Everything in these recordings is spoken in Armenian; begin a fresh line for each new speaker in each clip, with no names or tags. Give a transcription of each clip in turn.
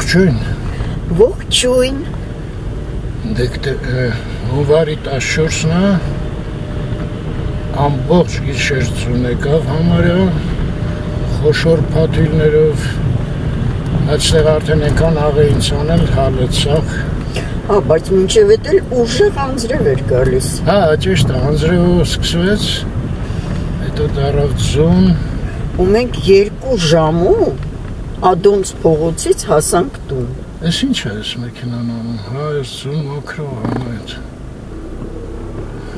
Ողջույն։
Ողջույն։
Հունվարի 14-ն է, ամբողջ գիշեր ձուն եկավ համարյա, խոշոր փաթիլներով, այստեղ արդեն եկան աղեին ցանել, հալեցախ։
Բայց մինչև էլ ուժեղ անձրև էր գալիս։
Հա, ճիշտ է, անձրևով սկսվեց, հետո դարավ ձուն։
Ու մենք 2 ժամու Ադոնց փողոցից հասանք տուն։
Էս ինչ է էս մեքենան անում, հա, էս ձուն մոքրով համայց։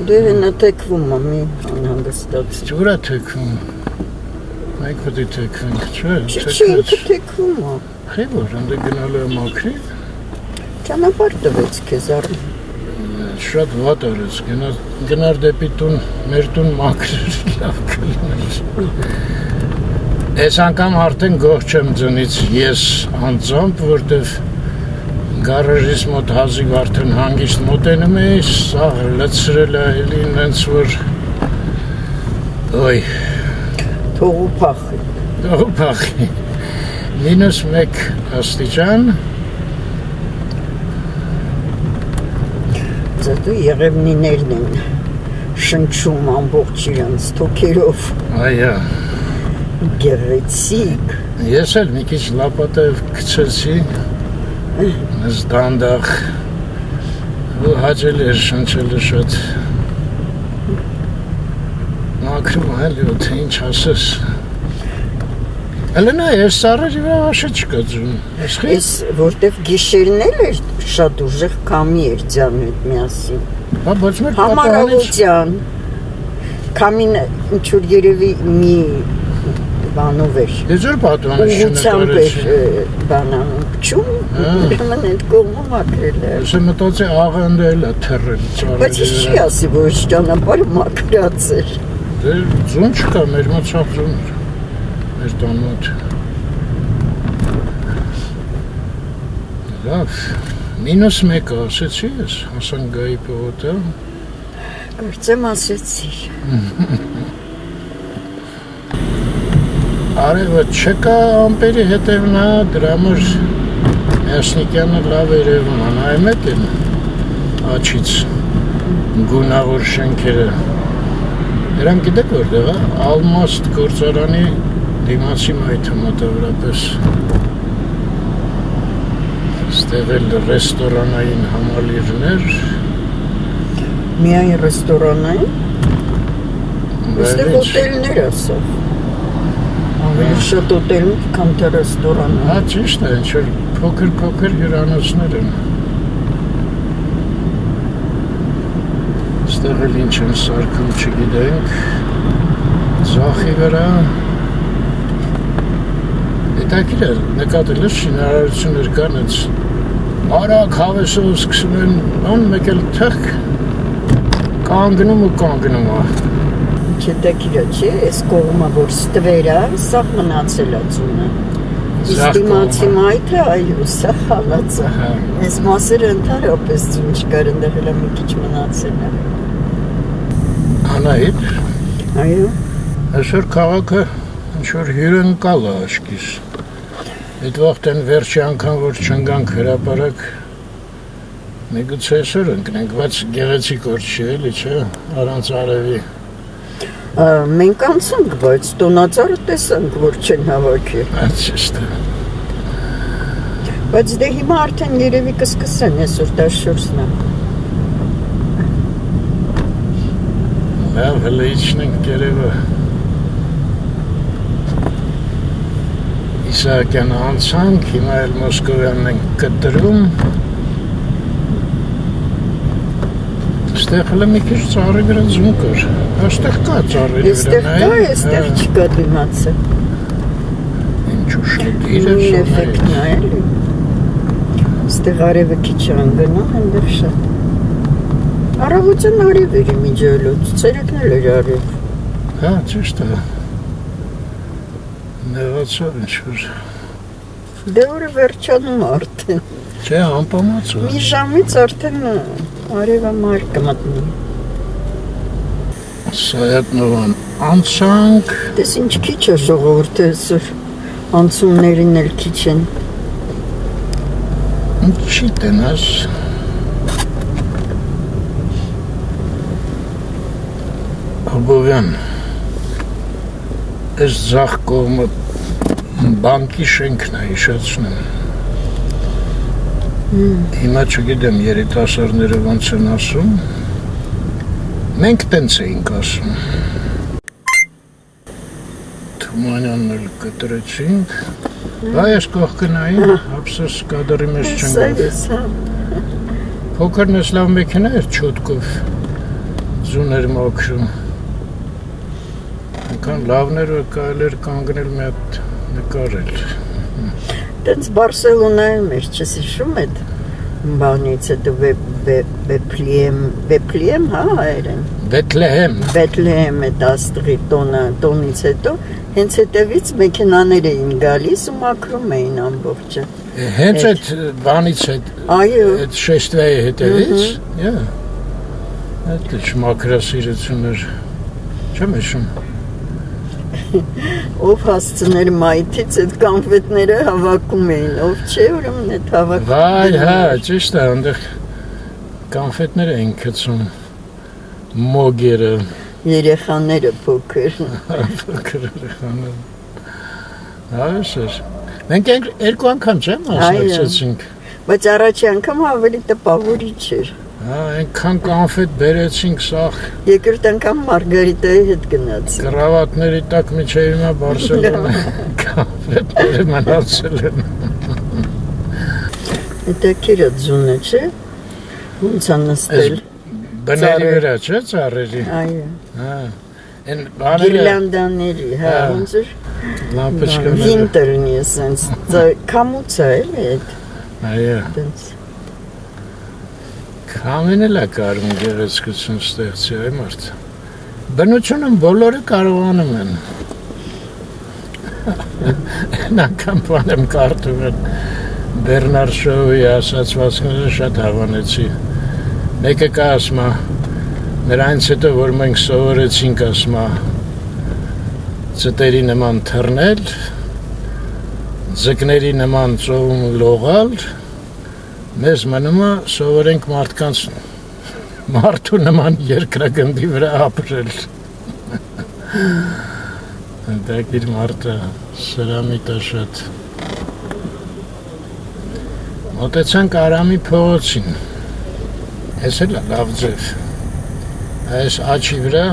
Դե հենա թեքվում է մի անհանգստացի։
Ջուրա թեքվում, մենք պետք է թեքվենք, չէ՞։
Չի, ինքը թեքվում է։
Խի որ, ընդե գնալու է մաքրի։
Ճանապարհ տվեց քեզ առ։
Շատ վատ արեց, գնար դեպի տուն, մեր տուն մաքրեր, լավ կլիներ։ Այս անգամ արդեն գոհ չեմ ձնից ես անձամբ, որտև գարաժից մոտ հազիվ արդեն հանգիստ մոտենում էի, սաղ լցրել է էլի նենց որ ոյ
Թողու փախի։
Թողու փախի -1 աստիճան
Դու եղևնիներն են շնչում ամբողջ իրանց թոքերով։
Այո
Գեղեցիկ։
Ես էլ մի քիչ լապատով գցեցի մեզ դանդաղ ու հաճելի էր շնչելը շատ մաքրում էլի ու թե ինչ ասես Հələ նա ես սարերի վրա աշը չկա ձուն
Ես որտև գիշերն էլ էր շատ ուժեղ կամի էր ձյանը հետ միասին
բայց մեր
Համարավության կամին ինչ-որ երևի մի բանով էր
Դեզոր պատվանությունը
էր բանանում փչում ուրեմն այդ կողմը մաքրել է
Ես մտածի աղը ընդ էլ է թռել
Բայց ես չի ասի որ ճանապարհը մաքրած էր
Դե ձուն չկա մեր մոտ սաղ ձուն մեր տան մոտ Լավ -1 ասեցի ես հասան գայի պողոտը
Կարծեմ ասեցիր
Արևը չկա ամպերի հետևն է, դրա համար Մյասնիկյանը լավ երևում է, նայում եք են աչից գունավոր շենքերը Նրանք գիտեք որտեղ է, Ալմաստ գործարանի դիմացի մայթը մոտավորապես Ստեղ էլ ռեստորանային համալիրներ
Միայն ռեստորանային Այստեղ հոտելներ ասա Ավելի շատ հոտելներ, քան թե ռեստորանը
Հա ճիշտ է, ինչ-որ փոքր հյուրանոցներ են Ստեղ էլ ինչ են սարքում չգիտենք Ձախի վրա Հետաքրքիր է, նկատել ես շինարարություններ կան այս Արագ հավեսով սկսում են, ան մեկ էլ թղկ կանգնում ու կանգնում է
Հետաքրքիր է, չէ, այս կողմը որ ստվերը, սաղ մնացել է ձունը Իսկ դիմացի մայթը, այո, սա խալած է Այս մասերը ընդհանրապես ձուն չկար, ընդեղ էլ մի քիչ մնացել է
Անահիտ
Այո
Այսօր քաղաքը ինչ-որ հյուրընկալ է աշկիս Այդ վաղտ են վերջի անգամ, որ չընգանք հրապարակ Միգուցե այսօր ընկնենք, բայց գեղեցիկ օր չի էլի, չէ, առանց արևի
Մենք անցանք, բայց տոնածառը տեսանք, որ չեն հավաքի
Ճիշտ է
Բայց դե հիմա արդեն երևի կսկսեն, այսօր 14-ն է
Լավ, հələ իջնենք գերևը Իսահակյանը անցանք, հիմա էլ Մոսկովյանն ենք կտրում Ստեղ հələ մի քիչ ծառի վրա ձուն կար Այստեղ կա ծառի վրա
Այստեղ կա, այստեղ չկա դիմացը
Ինչ ուշադիր է
Նույն էֆեկտն է էլի Այստեղ արևը քիչ անգնա, հանդեր շատ Առավոտյան արև էր իմիջալոց, ցերեկն էլ էր արև
Հա, ճիշտ է Նեղացավ ինչ-որ
Դե օրը վերջանում արդեն
Չէ, անպամած է
Մի ժամից արդեն արևը մար կմտնի
Սայատնովան անցանք
Դες ինչ քիչ է ժողովուրդը այսօր Անցումներին էլ քիչ են
Չի տնաս։ Աբովյան, այս ձախ կողմը բանկի շենքն է հիշացնում։ Հիմա չգիտեմ երիտասարդները ոնց են ասում։ Մենք տենց էինք ասում։ Թումանյանն էլ կտրեցինք։ Այս կողքնային ապսոս կադրի մեջ չնգավ։ Փոքրն ես լավ մեքենա էր չոտկով ձուներ մոքրում։ Անկան լավներ ու կարել էր կանգնել մի հատ նկարել։
Տենց Բարսելոնայում էր, չես հիշում էդ բանից հետո Բեփլիեմ, հա, հայերեն։ Բեթլեհեմ էդ աստղի տոնից հետո հենց հետևից մեքենաներ էին գալիս ու մաքրում էին ամբողջը։
Հենց այդ բանից հետ, այդ շեշտվայի հետևից, այդ մաքրասիրություն էր, չեմ հիշում։
Ով հասցներ մայթից այդ կոնֆետները հավաքում էին, ով չէ, ուրեմն այդ հավաքում։
Վայ, հա, ճիշտ է, այնտեղ կոնֆետներ էին գցում, մոգերը։
Երեխաները փոքր։
Փոքր երեխաները։ Այս էր։ Մենք երկու անգամ չեմ մասնակցեցինք։
Բայց առաջի անգամ ավելի տպավորիչ էր։
Հա, այնքան կոնֆետ բերեցինք սաղ։
Երկրորդ անգամ Մարգարիտայի հետ գնացինք։
Կրավատների տակ միջև հիմա Բարսելոնա կոնֆետները մնացել են։ Դա
քիրա ձունը չէ։ Ոնց է նստել։
Բների վրա չէ ծառերի։
Այո։
Հա։ Այն բաները
Գիրլանդաների, հա, ոնց էր։
Լամպочкաները։
Վինտերն է sense։ Կամուց է էլի։
Այո։ Քամին էլ է կարում գեղեցկություն ստեղծի այ մարդ։ Բնությունն բոլորը կարողանում են։ Անգամ բան եմ կարդում եմ Բերնար Շոուի ասացվածքները շատ հավանեցի։ Մեկը կա ասում է նրանից հետո որ մենք սովորեցինք ասում է ծտերի նման թռնել, ձկների նման ծովում լողալ, մեզ մնում է սովորենք մարդու նման երկրագնդի վրա ապրել։ Դակիր մարդը սրամիտ է շատ։ Մոտեցանք Արամի փողոցին։ Այս էլ լավ ձև։ Այս աչի վրա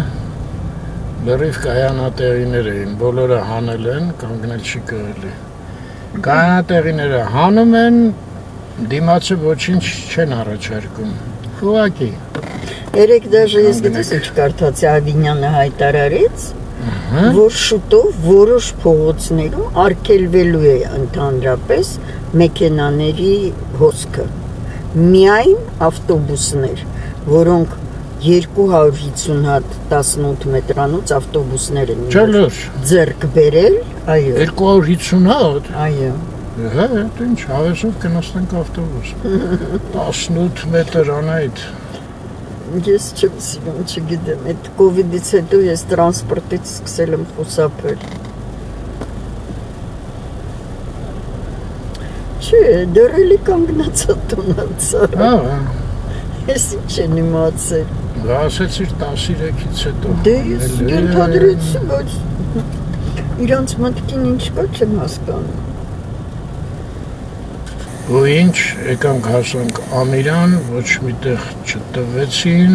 լրիվ կայանատեղիներ էին, բոլորը հանել են, կանգնել չի կարելի։ Կայանատեղիները հանում են, դիմացը ոչինչ չեն առաջարկում։ Ուղղակի։
Երեք դաժե ես գիտես ինչ կարդացի Ավինյանը հայտարարեց, որ շուտով որոշ փողոցներում արգելվելու է ընդհանրապես մեքենաների հոսքը։ Միայն ավտոբուսներ, որոնք 250 հատ 18 մետրանոց ավտոբուսներ են ձեռք բերել, այո։
250 հատ։
Այո։
Հա, ինչ հավեսով կնստենք ավտոբուս։ 18 մետր անայդ։
Ես չեմ սիրում, չգիտեմ, այդ կովիդից հետո ես տրանսպորտից սկսել եմ խուսափել։ Չէ, դեռ էլի կանգնացա տունացար։
Հա։
Ես ինչ են իմացել։
Ասեցիր 13-ից հետո։
Դե ես ենթադրեցի, բայց իրանց մտքին ինչ կա չեմ հասկանում։
Ու ինչ, եկանք հասանք Ամիրան, ոչ միտեղ չտվեցին,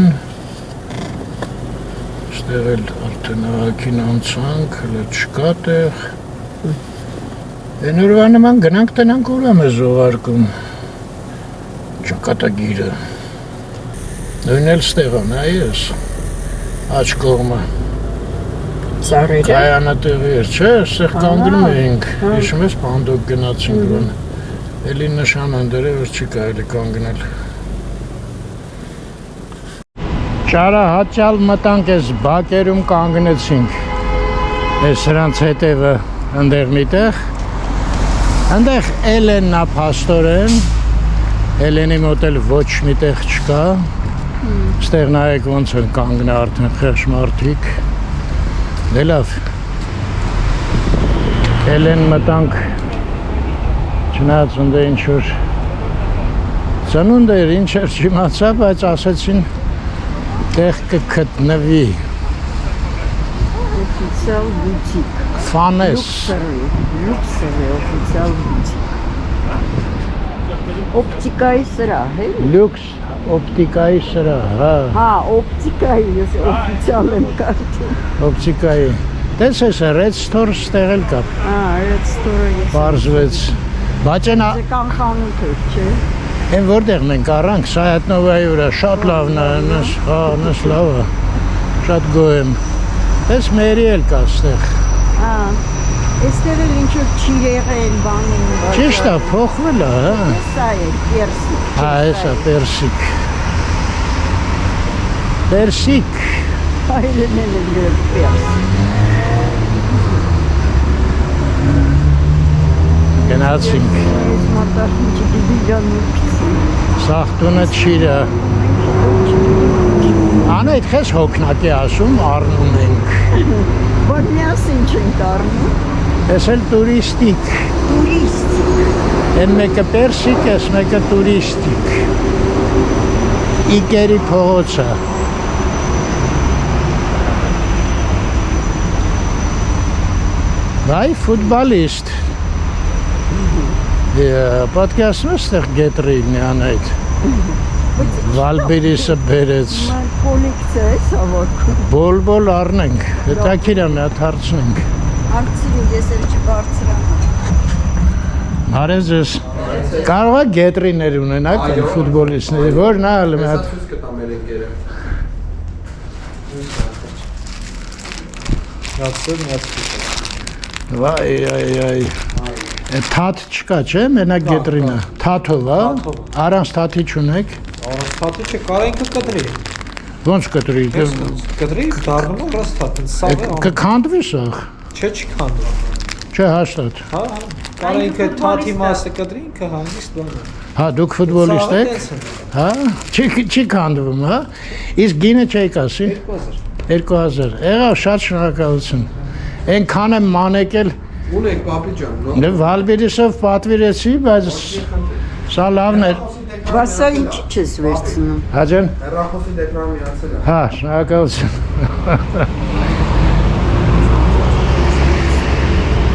ստեղ էլ արդեն աղաքին անցանք, հլը չկա տեղ, են օրվա նման գնանք տնանք ուրամ է զողարկում, ճակատագիրը, նույն էլ ստեղ ան, այս, աչ կողմը, կայանատեղի էր, չէ, ստեղ կանգնում էինք, իշում ես պանդոկ գնացինք բան, էլի նշան անդերը, որ չի կարելի կանգնել։ Ճարահաճալ մտանք ես բակերում կանգնեցինք, ես սրանց հետևը ընդեղ միտեղ, ընդեղ Էլենն է փաստորեն, Էլենի մոտ էլ ոչ միտեղ չկա, ստեղ նայեք ոնց են կանգնա արդեն խեղճ մարդիկ, դե լավ, Էլեն մտանք չնայած ընդ ինչ-որ Ծնունդ էր, ինչ էր չիմացա, բայց ասեցին տեղ կգտնվի։
Օֆիցիալ բուտիկ։
Ֆանես։
Լյուքսերի օֆիցիալ բուտիկ։ Օպտիկայի սրահ, է՞։
Լյուքս օպտիկայի սրահ, հա։
Հա, օպտիկայի, ես օֆիցիալ եմ կարծում։
Օպտիկայի։ Տես ես Red Store ստեղ էլ կա։
Հա, Red Store-ը ես։
Բարձվեց։ Բայց այն
Կան խանութ էր, չէ։
Այն որտեղն ենք առանք Սայատնովայի վրա, շատ լավն է, նս լավ է, շատ գոհ եմ։ Տես մերի էլ կա ստեղ։
Հա, այստեղ էլ ինչ-որ չիրեղեն բանին։
Ճիշտ է, փոխվել է, հա։
Սա է, պերսիկ։
Հա, էսա պերսիկ։ Պերսիկ։
Հայրեն էլ են գրել պերսիկ։
Գնացինք։
Ես մատաշին չգիդիգան մուկցի։
Սաղտունը չիրը։ Անայդ խես հոգնակի ասում առնում ենք։
Որ միասին չենք առնում։
Ես էլ տուրիստիկ։
Տուրիստիկ։
Են մեկը պերսիկ, ես մեկը տուրիստիկ։ Իգերի փողոցը։ Վայ, ֆուտբալիստ։ Պատկասում ես տեղ գետրի միանայդ։ Վալբերիսը բերեց։
Կոլեկցիա է սավարքում։
Բոլ առնենք, հետաքիր է մի հատ հարցնենք։
Ակցիրու ես էլ չբարձրանա։
Հարեզ ես, կարող է գետրիներ ունենակ ֆուտբոլիստների, որ նա ալ մի հատ։ Վայ, թաթ չկա, չէ, մենակ գետրինը, թաթով, հա, առանց թաթի չունեք։
Առանց թաթի չէ, կարող ենք կտրի։
Ոնց կտրի։
Կտրի, դառնում է առանց թաթ, սաղ է։
Կքանդվի սաղ։
Չէ, չի քանդում։
Չէ, հաստատ։
Հա, կարող ենք թաթի մասը կտրի, ինքը հանգիստ բան է։
Հա, դուք ֆուտբոլիստ եք։ Հա, չի քանդվում, հա։ Իսկ գինը չեք ասի։ 2000։ Եղավ, շատ շնորհակալություն։ Այնքան եմ մանեկել։
Ունեք պապի ջան, նո։
Դե Վալբերիսով պատվիրեցի, բայց սա լավն էր։
Բայց սա ինչի չես վերցնում։
Հա ջան։
Հեռախոսի դեկրան միացել է։
Հա, շնորհակալություն։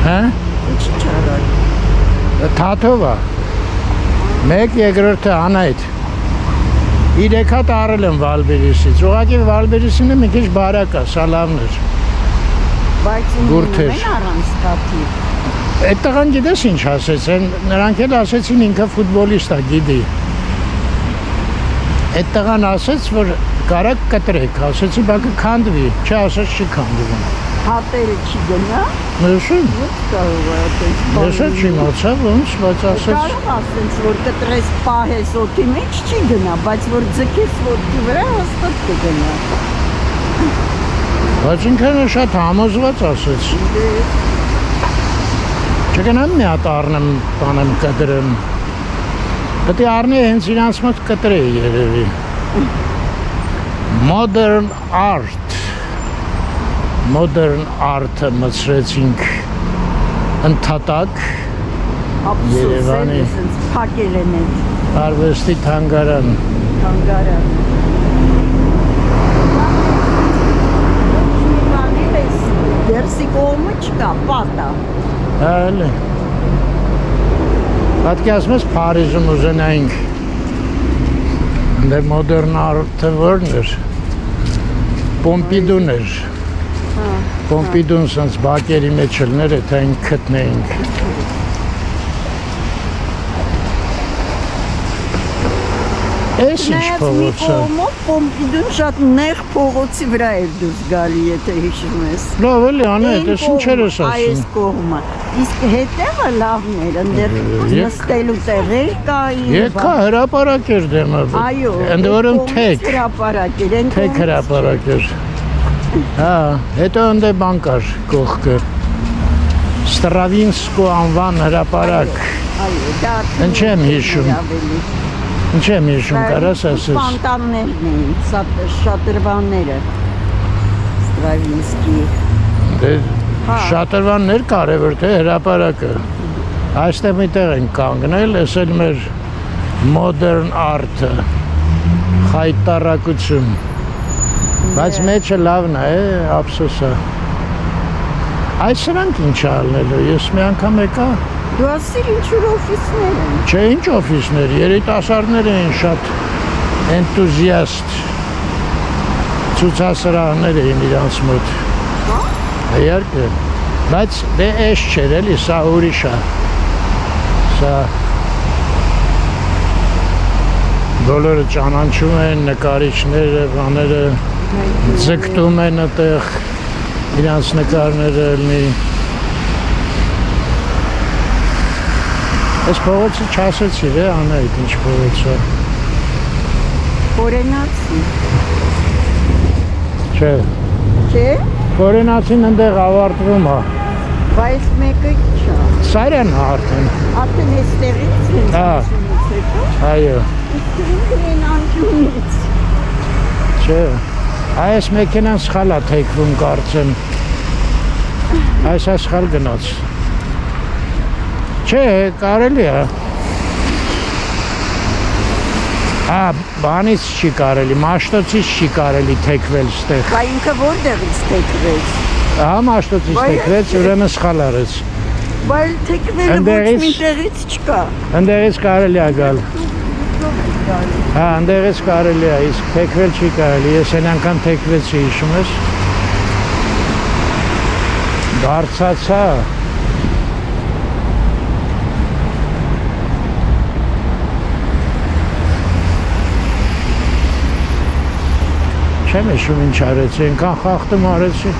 Հա։
Ինչի չարար։
Թաթով է։ Մեկ երկրորդը Անայդ։ 3 հատ առել եմ Վալբերիսից։ Ուղղակի Վալբերիսինը մի քիչ բարակ է, սա լավն էր։
Բայց
Գուրթեր։
ունեն առանց թաթի։
Այդ տղան գիտես ինչ ասեց, նրանք էլ ասեցին ինքը ֆուտբոլիստ է, գիտի։ Այդ տղան ասեց, որ կարակ կտրեք, ասեցի բակը քանդվի, չէ ասեց չի քանդվում։
Հատերը չի գնա։
Նշում,
Ո՞նց կարող է այդպես։
ես էլ չիմացա ոնց, բայց ասեց
Կարող ասենց, որ կտրես պահես օդի մեջ չի գնա, բայց որ ձգես ոտքի վրա հաստատ կգնա։
Բայց ինքն է շատ համոզված ասեց։ Չգնամ մի հատ առնեմ, տանեմ կտրեմ։ Պետք է առնի հենց իրանց մոտ կտրե երևի։ Modern art-ը մցրեցինք ընդհատակ Երևանի
փակել են այդ
արվեստի թանգարան։
թանգարան։ Դերսի կողմը չկա, պատա։
Այլ։ Պատկասում ես Փարիզում ուզենայինք դե modern art-ը որն էր։ Պոմպիդուն էր։ Պոմպիդուն սենց բակերի մեջ ելներ, եթե այն գտնեինք։ Էս ինչ փողոց է։
Պոմպիդուն շատ նեղ փողոցի վրա էր դուրս գալի, եթե հիշում ես։
Լավ էլի անետ, ես ինչեր ես
Այս
ասում։
կողմը։ Իսկ հետևը լավն էր, ընդեր նստելու տեղեր կային։
Եկա հրապարակ էր դեմը։
Այո,
Ընդ որում թեք։
հրապարակ էր,
Թեք հրապարակ էր։ Հա, հետո ընդ բան կար կողքը։ Ստրավինսկու անվան հրապարակ։
Այո, դա
Ինչ եմ հիշում։ Ինչ եմ հիշում, կարաս ասես։
Ֆանտաններն էին, շատրվանները։ Ստրավինսկի։
Դե շատրվաններ կարևոր թե հրապարակը։ Այստեղ միտեղ են կանգնել, ես էլ մեր modern art-ը, խայտարակություն, բայց մեջը լավն է, ափսոսը։ Այս սրանք ինչ ալնելու, ես մի անգամ եկա։
Դու ասիր ինչ-որ օֆիսներ են։
Չէ, ինչ օֆիսներ, երիտասարդներ են շատ էնտուզիաստ ցուցասրահներ էին իրանց մոտ։
Հա։
Իհարկե, բայց դե էս չէր էլի, սա ուրիշ է։ Սա բոլորը ճանաչում են, նկարիչները, բաները ձգտում են այդտեղ իրանց նկարները լինի։ Այս փողոցը չասեցի, Անահիտ, ինչ փողոց է։
Կորենացի։
Չէ,
Չէ։
Կորենացին ընդեղ ավարտվում է։
Բայց մեկը չէ։
Սարյան է արդեն։
Արդեն էստեղից են։
Հա։ Այո,
Իսկ են անջունից։
չէ։ Այս մեքենան սխալ է թեքվում կարծեմ։ Այս է սխալ գնաց։ Չէ, կարելի է։ Հա, բանից չի կարելի, Մաշտոցից չի կարելի թեքվել ստեղ։
Բա ինքը որտեղից թեքվեց։
Հա, Մաշտոցից թեքվեց, ուրեմն սխալ արեց։
Բայց թեքվելը ոչ մի տեղից չկա։
Ընդեղից կարելի է գալ։ Հա, ընդեղից կարելի է, իսկ թեքվել չի կարելի, ես այն անգամ թեքվեցի, հիշում ես։ Դարձացա։ Չեմ հիշում ինչ արեցի, այնքան խախտում արեցի։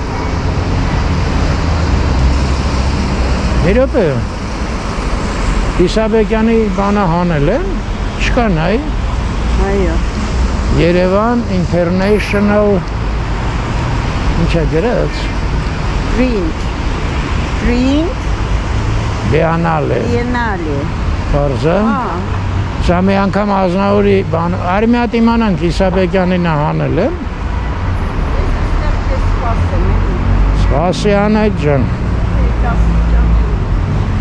Մի րոպե, Իսաբեկյանի բանը հանել են, չկա նայ։
Այո։
Երևան International ինչ է գրած։
Print
Biennale։
Biennale։
Պարզը։
Հա։
Սա մի անգամ Ազնավուրի բան, արի մի հատ իմանանք Իսաբեկյանին հանել են։ Սպասի Անահիտ ջան։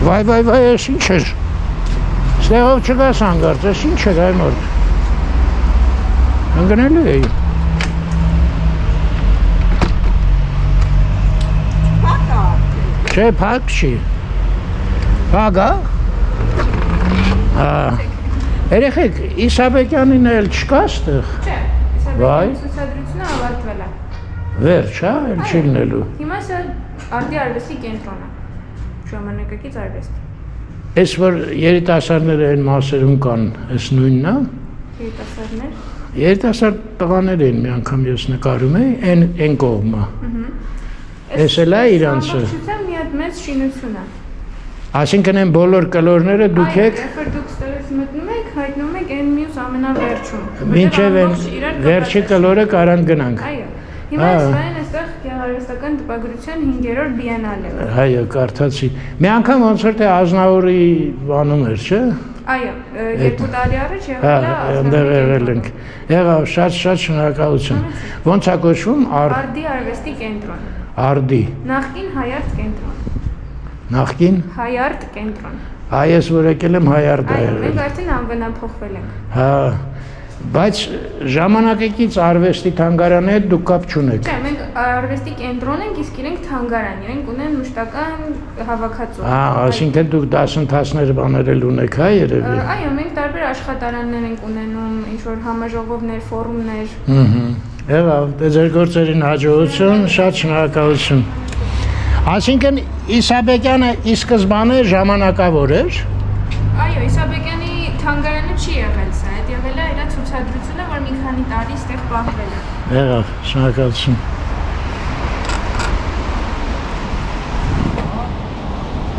Վայ, ես ինչ էր։ Ստեղով չգաս հանգարց, ես ինչ էր այ մորդ։ Ընգնելու էի։ Չէ, փակ չի։ Փակ է։ Հա։ Երեխեք, Իսաբեկյանին էլ չկա ստեղ։
Չէ,
Վայ։
Իսաբեկյանի ցուցադրությունը ավարտվել է։
Վերջ, հա, էլ չի լինելու։
Հիմա սա արդի արվեստի կենտրոն է։ Ժամանակակից արվեստ։
Այս որ երիտասարդները այն մասերում կան, այս նույնն է։
Երիտասարդներ։
Երիտասարդ տղաներ են մի անգամ ես նկարում էի, այն կողմը։ Էս էլ է իրանցը։
Ամբողջությամբ մի հատ մեծ շինություն է։
Այսինքն այն բոլոր կլորները դուք եք
Երբ որ դուք ստերից մտնում եք, հայտնում եք այն մյուս ամենավերջում։
մինչև այն վերջի կլորը կարան գնանք։
Այո։ Հիմա սա են այստեղ գեղարվեստական տպագրության 5-րդ բիենալը։
Այո, կարդացի։ Մի անգամ ոնց որ թե Ազնավուրի բանում էր, չէ։
Այո, 2 տարի առաջ
Հա,
եղել է
այնտեղ եղել ենք։ Եղավ, շատ շնորհակալություն։ Ոնց է կոչվում
Արդի արվեստի կենտրոն։
Արդի։
Նախկին Հայարտ կենտրոն։
Նախկին
Հայարտ կենտրոն։
Այս որ եկել եմ Հայարտ է
Այո,
եղել։
մենք արդեն անվնափոխվել ենք։
Հա, բայց ժամանակակից արվեստի թանգարանի հետ դուք կապ չունեք։
Չէ, մենք արվեստի կենտրոն ենք, իսկ իրենք թանգարան, իրենք ունեն մշտական հավաքածու։
Հա, այսինքն դուք դասընթացներ բաներ էլ ունեք, հա, երևի։
Այո, մենք տարբեր աշխատարաններ ենք ունենում, ինչ որ համաժողովներ, ֆորումներ։
Եղավ, դե ձեր գործերին հաջողություն, շատ շնորհակալություն։ Այսինքն Իսաբեկյանը ի սկզբանե ժամանակավոր էր։
Այո, Իսաբեկյանի թանգարանը չի եղել սա, այդ եղել է իր ցուցադրությունը, որ մի քանի տարի ստեղ պահվել է։
Եղավ, շնորհակալություն։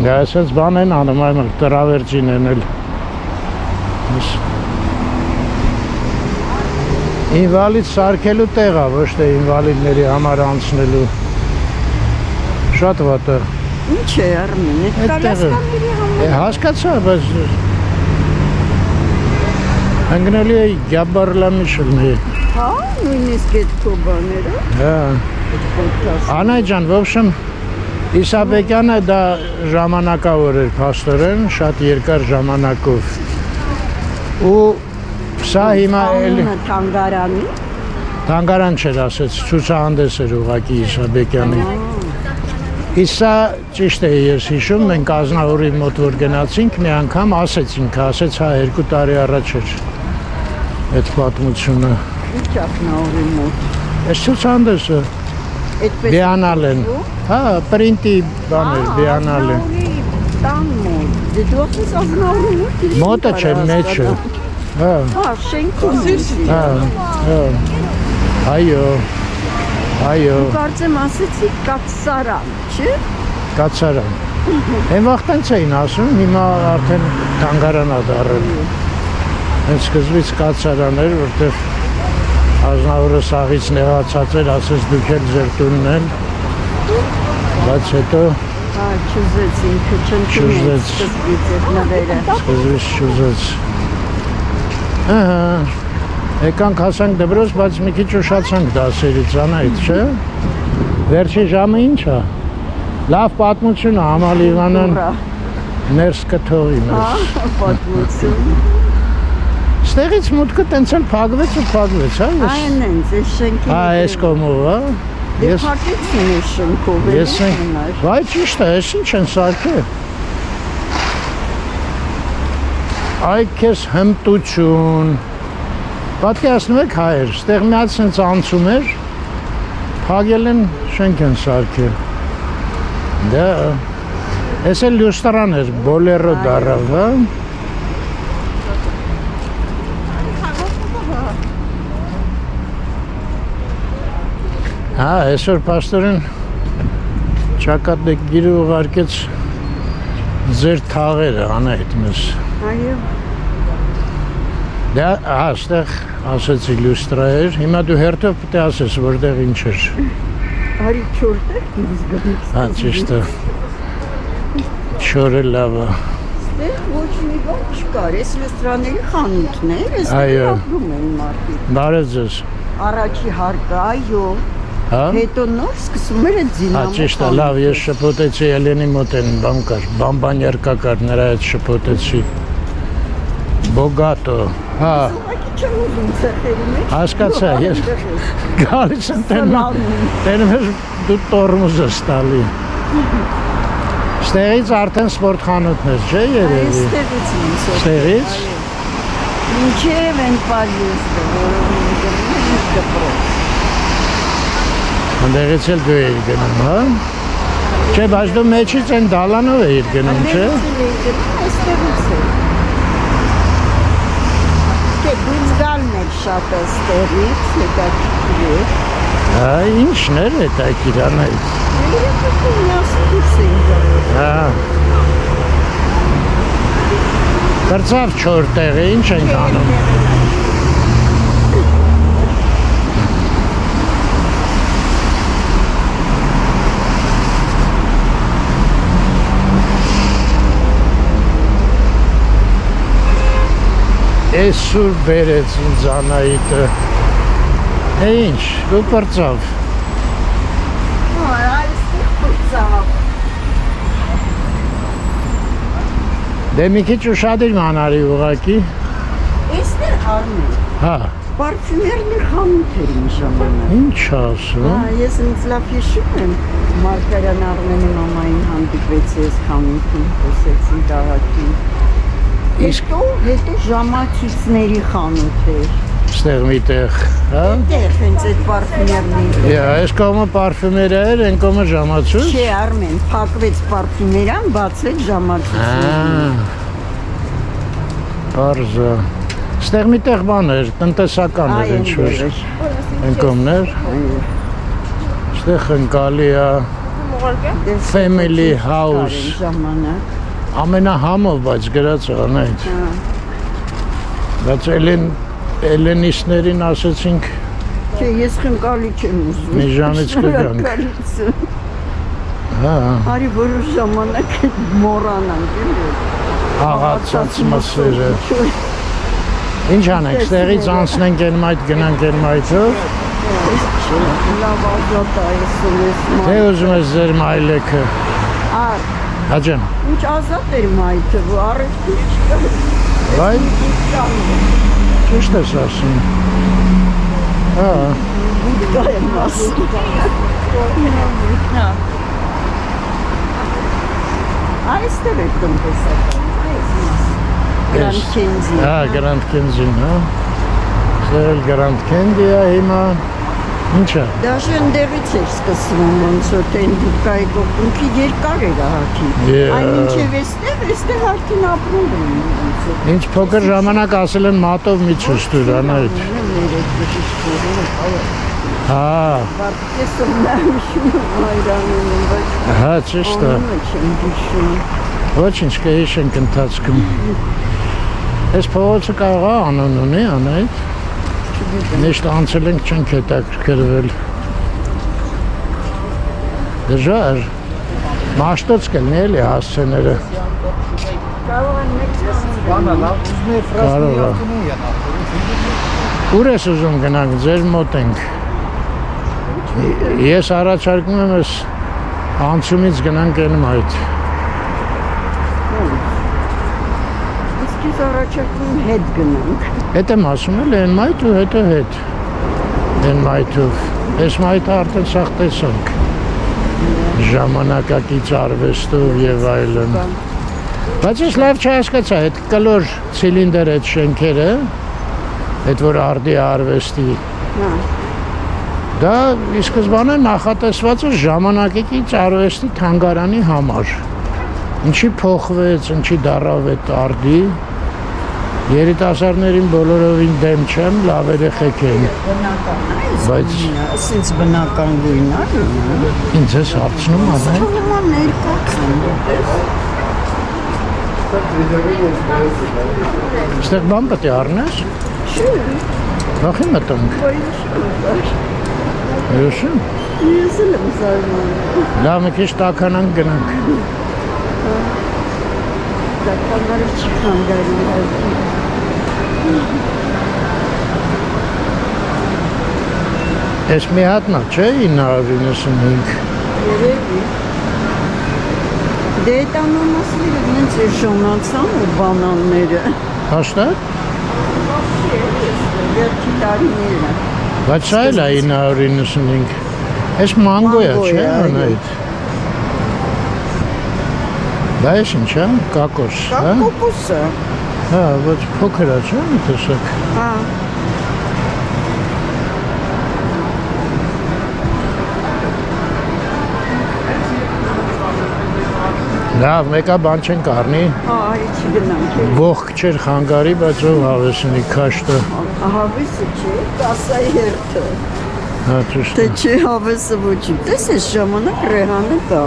Դա ասած բան են անում, այլ տրավերջին են էլ։ Ինվալիդ սարքելու տեղ է, ոչ թե ինվալիդների համար անցնելու։ Շատ վատ է։
Ինչ է Արմեն, այդ կալասկաների համար։
Հասկացա, բայց ընկնելի է Գաբարլամիշելն է։
Հա, նույնիսկ այդ քո բաները։
Հա։ Անահիտ ջան, в общем, Իսաբեկյանը դա ժամանակավոր էր փաստորեն, շատ երկար ժամանակով։ Ու սա հիմա էլի
Անունը թանգարանի։
Թանգարան չէր ասեց, ցուցահանդես էր ուղակի Իսաբեկյանի։ Իսկ սա ճիշտ է ես հիշում, մենք Ազնավուրի մոտ որ գնացինք, մի անգամ ասեցինք, ասեց հա 2 տարի առաջ էր այդ պատմությունը։
Ինչ Ազնավուրի մոտ։
Այս ցուցահանդեսը
Այդպես
բիանալեն։ Հա, պրինտի բաներ բիանալեն։
Տան մոտ։ Դու ասես Ազնավուրի մոտ։
Մոտը չէ, մեջը։ Հա,
Հա, շենքում։
հա, հա։ Այո։
Կարծեմ ասեցի կացարան, չէ՞։
Կացարան։ Այն վաղտենց էին ասում, հիմա արդեն թանգարան ա դառել։ Հենց սկզբից կացարան էր, որտեղ Ազնավուրը սաղից նեղացած էր, ասեց դուք էլ ձեր տունն են։ Բայց հետո
Հա, չուզեց ինքը
Չուզեց։
սկզբից այդ նվերը։
սկզբից չուզեց։ Ահա։ Եկանք հասանք դպրոց, բայց մի քիչ ուշացանք դասերից, անայդ, չէ՞։ Վերջի ժամը ինչ է։ Լավ պատմություն է, Ամալ Իվանյան ներս կթողի մեզ։
Հա, պատմություն։
Ստեղից մուտքը տենց էլ փակվեց ու փակվեց, հա։
Այն հենց այս շենքի։
Հա, այս կողմով, հա։
Դե փակեցին այս շենքով։
Ես վայ ճիշտ է, այս ինչ են սարքել։ Այ քեզ հմտություն։ Պատկերացնում եք հայեր, ստեղ մի հատ սենց անցում էր, փակել են շենք են սարքել։ Դա այս էլ լյուստրան էր, բոլերո դարավ, հա։ Հա, այսօր պաստորեն ճակատագիրը ուղարկեց ձեր թաղերը անայդ մեզ։
Այո։
Դա այստեղ ասեցի լյուստրա էր, հիմա դու հերթով պետք է ասես, որտեղ ինչ էր։
Արի չորտեղ դուրս գնից։
Հա, ճիշտ է։ Չորը լավ է։
Ստեղ ոչ մի բան չկար, այս լյուստրաների խանութն էր,
Այո։
այստեղ ապրում են մարդիկ։
Բարև ձեզ։
Առաջի հարկը, այո։
Հա։
Հետո նոր սկսում էր այդ
Հա,
դինամո։
ճիշտ է, լավ, ես շփոթեցի Էլենի մոտ են բան կար, բամբանյարկա կար, նրա հետ շփոթեցի։ Բոգատո, հա,
Ուղղակի չեմ ուզում ցեղերի մեջ։
հասկացա, ես գալիս եմ տենում ես դու տորմուզ ես տալի։ Ստեղից արդեն սպորտ խանութներ, չէ երևի։
Այստեղից ինձ։
Ստեղից։
Ինչև են պալիստը, որով ինձ դպրոց։
Անդեղից էլ դու էիր գնում, հա։ Չէ, բայց դու մեջից են դալանով էիր գնում, չէ։
Այստեղից է։ Չէ, դուրս գալն էր շատ այստեղից, հետաքրքիր է։
Հա, ինչն էր հետաքրքիր անայդ։
Երեքը միասին դուրս էին գալու։
Հա։ Կրծավ չոր տեղը, ինչ ենք անում։ Այսուր բերեց ինձ Անահիտը։ Է ինչ, դու կրծավ։
Այստեղ պրծավ։
Դե մի քիչ ուշադիր մանարի ուղակի։
Այստեղ արմեն։
Հա,
Պարֆյումերներ խանութ էր մի ժամանակ։
ինչ ասում։
Հա, ես ինձ լավ հիշում եմ, Մարգարյան Արմենի մամային հանդիպեցի այս խանութում, խոսեցին տաղակին։ Հետո ժամացույցների խանութ էր։
Ստեղ միտեղ, հա։
Այդտեղ հենց այդ պարֆյումերները։
Այս կողմը պարֆյումերիա էր, այն կողմը ժամացույց։
Չէ, Արմեն, փակվեց պարֆյումերիան, բացվեց ժամացույցները։
Պարզա։ Ստեղ միտեղ բան էր, տնտեսական էր ինչ-որ։ Այն կողմներ։ Ստեղ ընկալի է Family House։
Ժամանակ։
Ամենահամով, բայց գրած անայդ։ Բայց Էլենիստներին ասեցինք
Չէ, ես խնկալի չեմ ուզում։
մի ժամից կգանք։ Հա,
Արի որոշ ժամանակ մոռանանք, էլի։
աղացած մսերը։ Ինչ անենք, ստեղից անցնենք են մայթ, գնանք են մայթով։
Լավ ազատ է ես
Թե ուզում ես ձեր մայլեքը։
Ար,
Հաջան,
ինչ ազատ էր մայթը, առևտուր չկա։
Բայց ճիշտ ես ասում։ Հա,
Դա է մասը։ Այստեղ է տնտեսական։ Grand Candy։
հա, Grand Candy-ն, հա։ Սել Grand Candy-ը հիմա ինչ է։
Դաժե ընդեղից էր սկսվում ոնց որ տեն դուկայի կողքունքի երկար էր ահակի։ Այն ինչև էստեղ արդեն ապրում են։
Ինչ փոքր ժամանակ ասել են մատով մի ցույց տուր, անայդ։ Հա,
Ես ոնայշում այրանին, բայց
հա, ճիշտ է։
չեմ հիշում։
Ոչինչ կհիշենք ընթացքում։ Այս փողոցը կարող է անուն ունի, անայդ։ Միշտ անցել ենք չենք հետաքրքրվել։ Դժվար։ Մաշտոց կլինի էլի հասցեները։
Կարող են
Բանա լավ ուզում է ֆրազնի ավտոմոբիլ յանա։
Ուր ես ուզում գնանք, ձեր մոտ ենք։ Ես առաջարկում եմ ես անցումից գնանք ելում այդ։
Իսկ ես առաջարկում հետ գնանք։
Հետ եմ ասում էլ են մայթ ու հետո հետ։ Են մայթով։ Ես մայթը արդեն սաղ տեսանք։ Ժամանակակից արվեստով եւ այլն։ Բայց ես լավ չհասկացա, այդ կլոր ցիլինդր այդ շենքերը, այդ որ արդի արվեստի։
Հա։
Դա ի սկզբանե նախատեսված էր ժամանակակից արվեստի թանգարանի համար։ Ինչի փոխվեց, ինչի դառավ այդ արդի։ Երիտասարդներին բոլորովին դեմ չեմ, լավ երեխեք են։
Բնական է,
Բայց
ասենց բնական գույն է։
ինձ ես հարցնում անե։
Հիմա ներկացն
Ստեղ բան պետք է առնես։
Չէ,
Նախի մտանք։ Հյուսում։
ես էլ եմ զարմանում։
Լավ մի քիչ տաքանանք գնանք։
Դա կանարը չխանգարում է։
Ես մի հատնա, չէ, 995։
Երևի։ Դե այդ անանասները նենց է շոնացան ու բանանները։
Հաշտակ։
Վերջի տարիները։
Բայց սա էլ է 995։ Ես մանգո է, չէ, անայդ։ Դա ես ինչ է, կակոս, հա։
Կակոկոսը։
Հա, ոչ փոքր է, չէ, մի տեսակ։
Հա։
Լավ, մեկա բան չենք առնի։
Հա, այդի գնանք։
Ողք չէր խանգարի, բայց ով հավեսնի քաշտը։
Հավեսը չի, կասայի հերթը։
Հա, ճիշտ
Թե
է։
չի հավեսը ոչի։ Տես այս ժամանակ ռեհանը կա։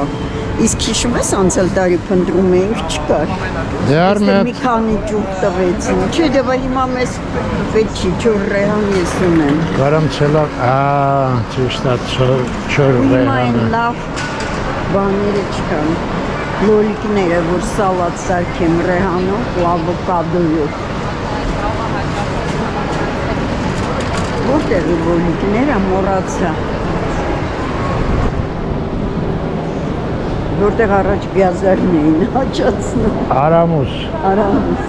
Իսկ հիշում ես անցյալ տարի փնտրում էինք չկար։
Դե առ մի
Մի քանի ճուղ տվեցին։ Չէ, դե բա հիմա մեզ պետք չի, չոր ռեհան ես ունեմ։
կարամ ցելա, ճիշտ է, չոր
Հիմա այն
ռեհանը։
լավ բաները չկան։ Լոլիկները, որ սալատ սարքեմ ռեհանով ու ավոկադոյով։ Որտեղ է լոլիկները մոռացա։ Որտեղ առաջ գազարն էին հաճացնում։
Արամուս,
Արամուս։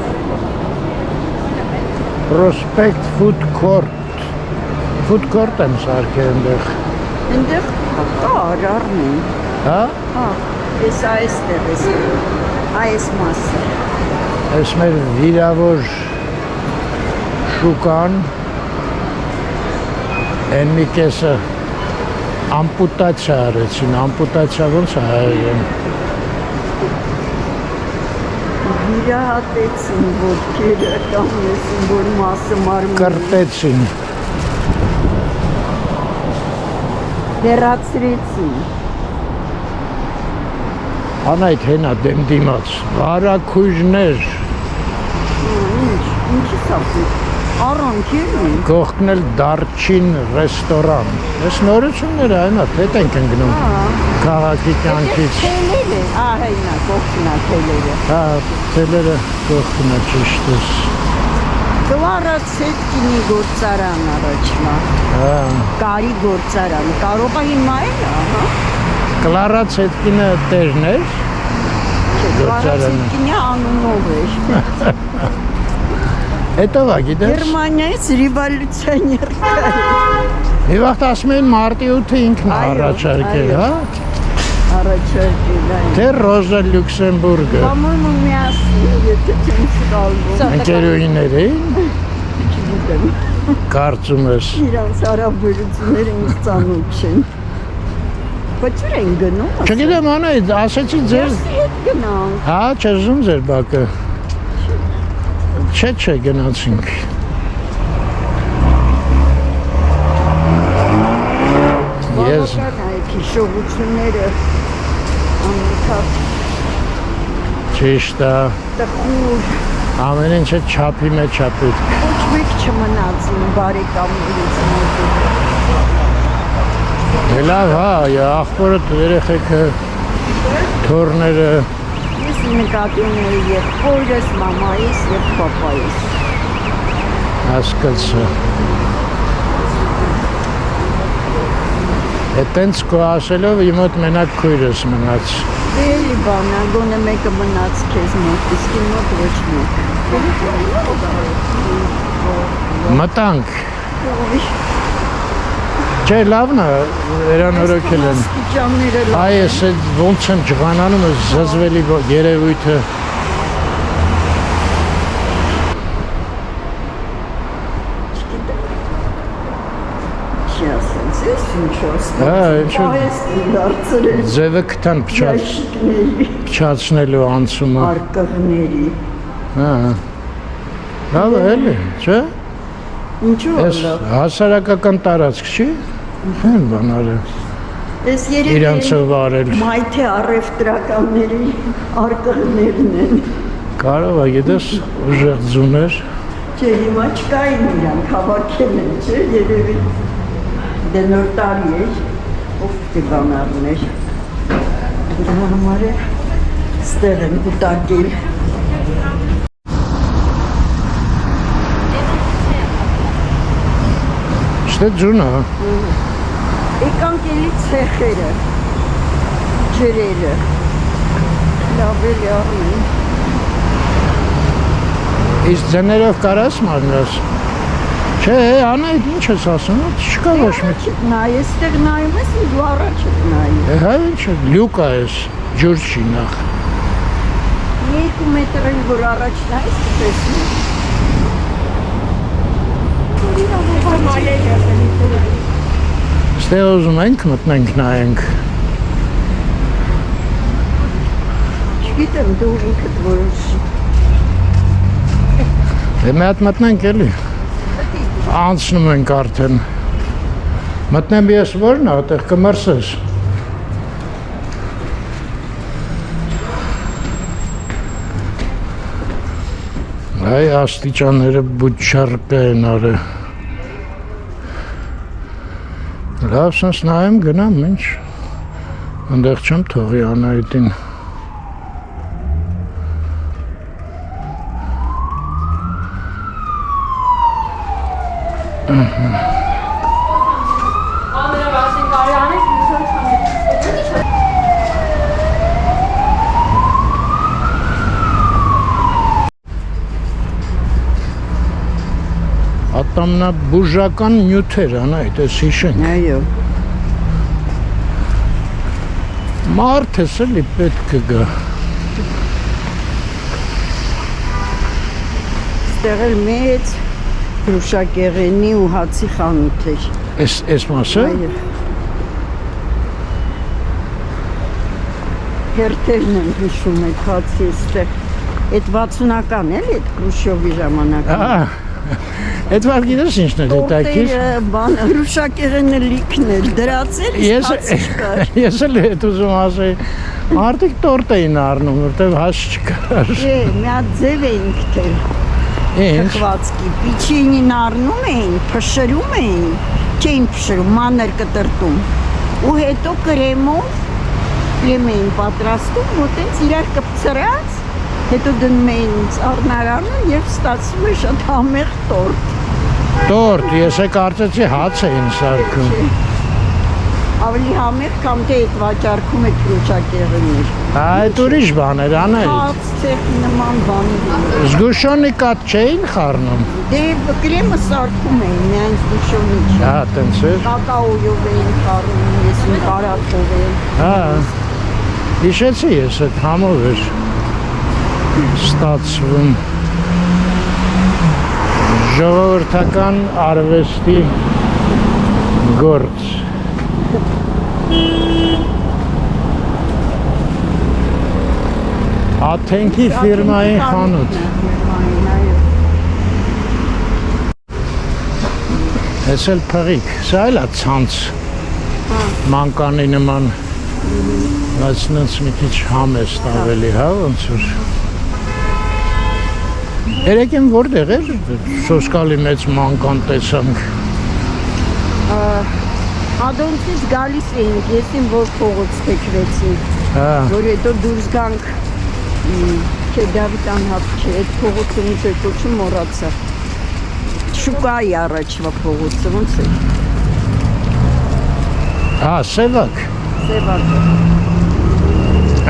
Prospect Food Court։ Food Court եմ սարքել այնտեղ։
Այնտեղ կա արարն են։
Հա։
Հա, ես այստեղ ես։ Այս մասը։
Այս մեր վիրավոր շուկան են մի կեսը ամպուտացիա արեցին, ամպուտացիա ոնց է հայերեն։
Վիրահատեցին ոտքերը կամ եսին, որ մասը մարմին։
Կրտեցին։
Դերացրեցին։
Անայդ հենա դեմ դիմաց, վարակույժներ,
Ինչի սապի։ Առանքեր են։
կողքն էլ դարչին ռեստորան։ Ես նորությունները այնա, հետ ենք ընգնում քաղաքի կյանքից։
Թելերը, հայնա, կողքնա թելերը։
Հա, թելերը կողքն է ճիշտ ես։
Կլարա Ցետկինի գործարան առաջվա։
Հա,
Կարի գործարան։ Կարող է հիմա էլ, ահա։
Կլարա Ցետկինը տերն էր։
Կլարա Ցետկինի անունով էր։
Հետո ա գիտես։
Գերմանիայից ռևոլյուցիոներ կա։
Մի վաղ ասում էին մարտի 8-ը ինքն առաջարկել, հա։
Առաջարկել այն։
Թե Ռոզա Լյուքսեմբուրգը։
По-моему, միասին, եթե չեմ սխալվում։
Ընկերուհիներ էին։
Չգիտեմ։
Կարծում ես։
Իրանց հարաբերությունները ինձ ծանոթ չեն։ Բաչուր են գնում։
Չգիտեմ, անա, ասեցի ձեր։
Հետ գնանք։
Հա, չզում ձեր բակը։ Չէ, գնացինք։ Ես
Այք հիշողությունները անմիջապես
ճիշտ է,
տխուր,
ամեն ինչը չափի մեջ է պետք։
ոչ մեկ չմնաց իմ բարեկամներից մոտը։
Լավ, հա, աղբորդ երեխեքը, թորները,
Ես նկատի ունեի եղբորս, մամայիս և պապայիս։
հասկացա։ Էտենց քո ասելով իմ մոտ մենակ քույրս մնաց։
Դե էլի բան, գոնե մեկը մնաց քեզ մոտ, իսկ իմ մոտ ոչ մեկ։
Մտանք։ Չէ, լավն է, վերանորոգել են։
Աստիճանները լավ
Այ ես այդ ոնց եմ ջղանանում, զզվելի երևույթը։
չի ասենց, ես ինչ ասենց։
Հա, ինչ որ
Այս դարձրել
ձևը կտան
ճաշիկների,
փչացնելու անցումը։
արկղների։
Հա։ Լավ է, էլի, չէ՞։
Ինչու
Ես
լավ։
հասարակական տարածք չի։ Հեն բանարը։
Ես երևի
Իրանցը վարել։
մայթե առևտրականների արկղներն են։
Կարող է, գիտես, ուժեղ ձուներ։
Չէ, հիմա չկային իրանք, հավաքել են, չէ, երևի։ Դե նոր տարի էր, ով կբանարներ։ Դրա համար է ստեղ են կուտակել։
Չէ ձունը։
Եկանք էլի ցեխերը, ջրերը, լավ էլի առնեն։
Իսկ ձեներով կարաս մանրաս։ Չէ, Անա, ինչ ես ասում, չկա ոչ մի։
Նայ, այստեղ նայում ես, դու առաջ ես նայում։
Հա, ինչ է, լյուկա ես, ջուր չի նախ։
2 մետրին, որ առաջ նայես, տեսնես։
Ստեղ ուզում ենք մտնենք նայենք։
Չգիտեմ, դու ինքդ որոշի։
Դե մի հատ մտնենք էլի։ Անցնում ենք արդեն։ Մտնեմ ես որն է, այդտեղ կմրսես։ Այ աստիճանները բուչարկա են արը։ Լավ, սենց նայեմ գնամ, ինչ։ Ընդեղ չեմ թողի Անահիտին։ Ատամնաբուժական նյութեր, Անահիտ, ես հիշենք։
Այո։
Մարդ ես էլի պետք կգա։
Ստեղ էլ մեծ հրուշակեղենի ու հացի խանութ էր։
Էս մասը։
Այո։ Հերթերն են հիշում այդ հացի ստեղ։ Այդ 60-ական էլի, այդ Կրուշովի ժամանակը։
Այդ վար գիտես ինչն է դետակիր։
Տորտերը, բան, հրուշակեղենը լիքն էր, դրած էր, հաց չկար։
Ես էլ հետ ուզում ասեի, մարդիկ տորտ էին առնում, որտեղ հաց չկար։
Չէ, մի հատ ձև էինք թել։
Ինչ։
Թխվածքի, պիչինին առնում էին, փշրում էին, չէին փշրում, մանր կտրտում։ Ու հետո կրեմով եմ էին պատրաստում, մոտենց իրար կպցրած, հետո դնում էին առնարանը և ստացվում է շատ համեղ տորտ։
Տորտ, ես է կարծեցի հաց էին սարքում։
Ավելի համեղ կամ թե այդ վաճառքում եք քրոջակեղեններ։
Այդ ուրիշ բաներ անել։
Հաց, ցեխի նման բաներ։
Զգուշոնի կատ չէին խառնում։
Դե կրեմը սարքում էին, միայն զգուշոնի չէ։
Հա, տենց էր։
Կակաոյով էին խառնում, ես ու կարակով էին։
Հա։ Հիշեցի ես այդ համով էր ստացվում ժողովրդական արվեստի գործ։ Աթենքի ֆիրմայի խանութ։ Ես էլ փղիկ, սա էլ է ցանց մանկանի նման, բայց նենց մի քիչ համեստ ավելի, հա, ոնց որ։ Երեկ եմ որտեղ էր սոսկալի մեծ մանկան տեսանք։
Ադոնցից գալիս էինք, ես իմ որ փողոց թեքվեցին,
Հա,
որ հետո դուրս գանք, չէ Դավիթ անհապ չէ, այդ փողոցը ոնց է կոչում մոռացա։ Շուկայի առաջվա փողոցը ոնց է։
հա, Սևակ։
Սևակը։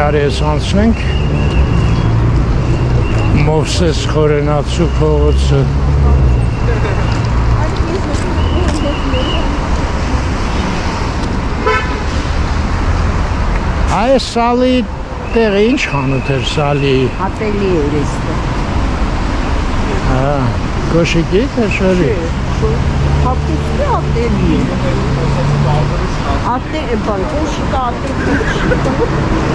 Արի ես անցնենք Մովսես Խորենացու փողոցը։ Այս սալի տեղը ինչ խանութ էր սալի։
Ատելի էր էստը։
Հա, կոշիկի կաշորի։
Հապտիցի ատելի է։ Բան, կոշիկը ատելի։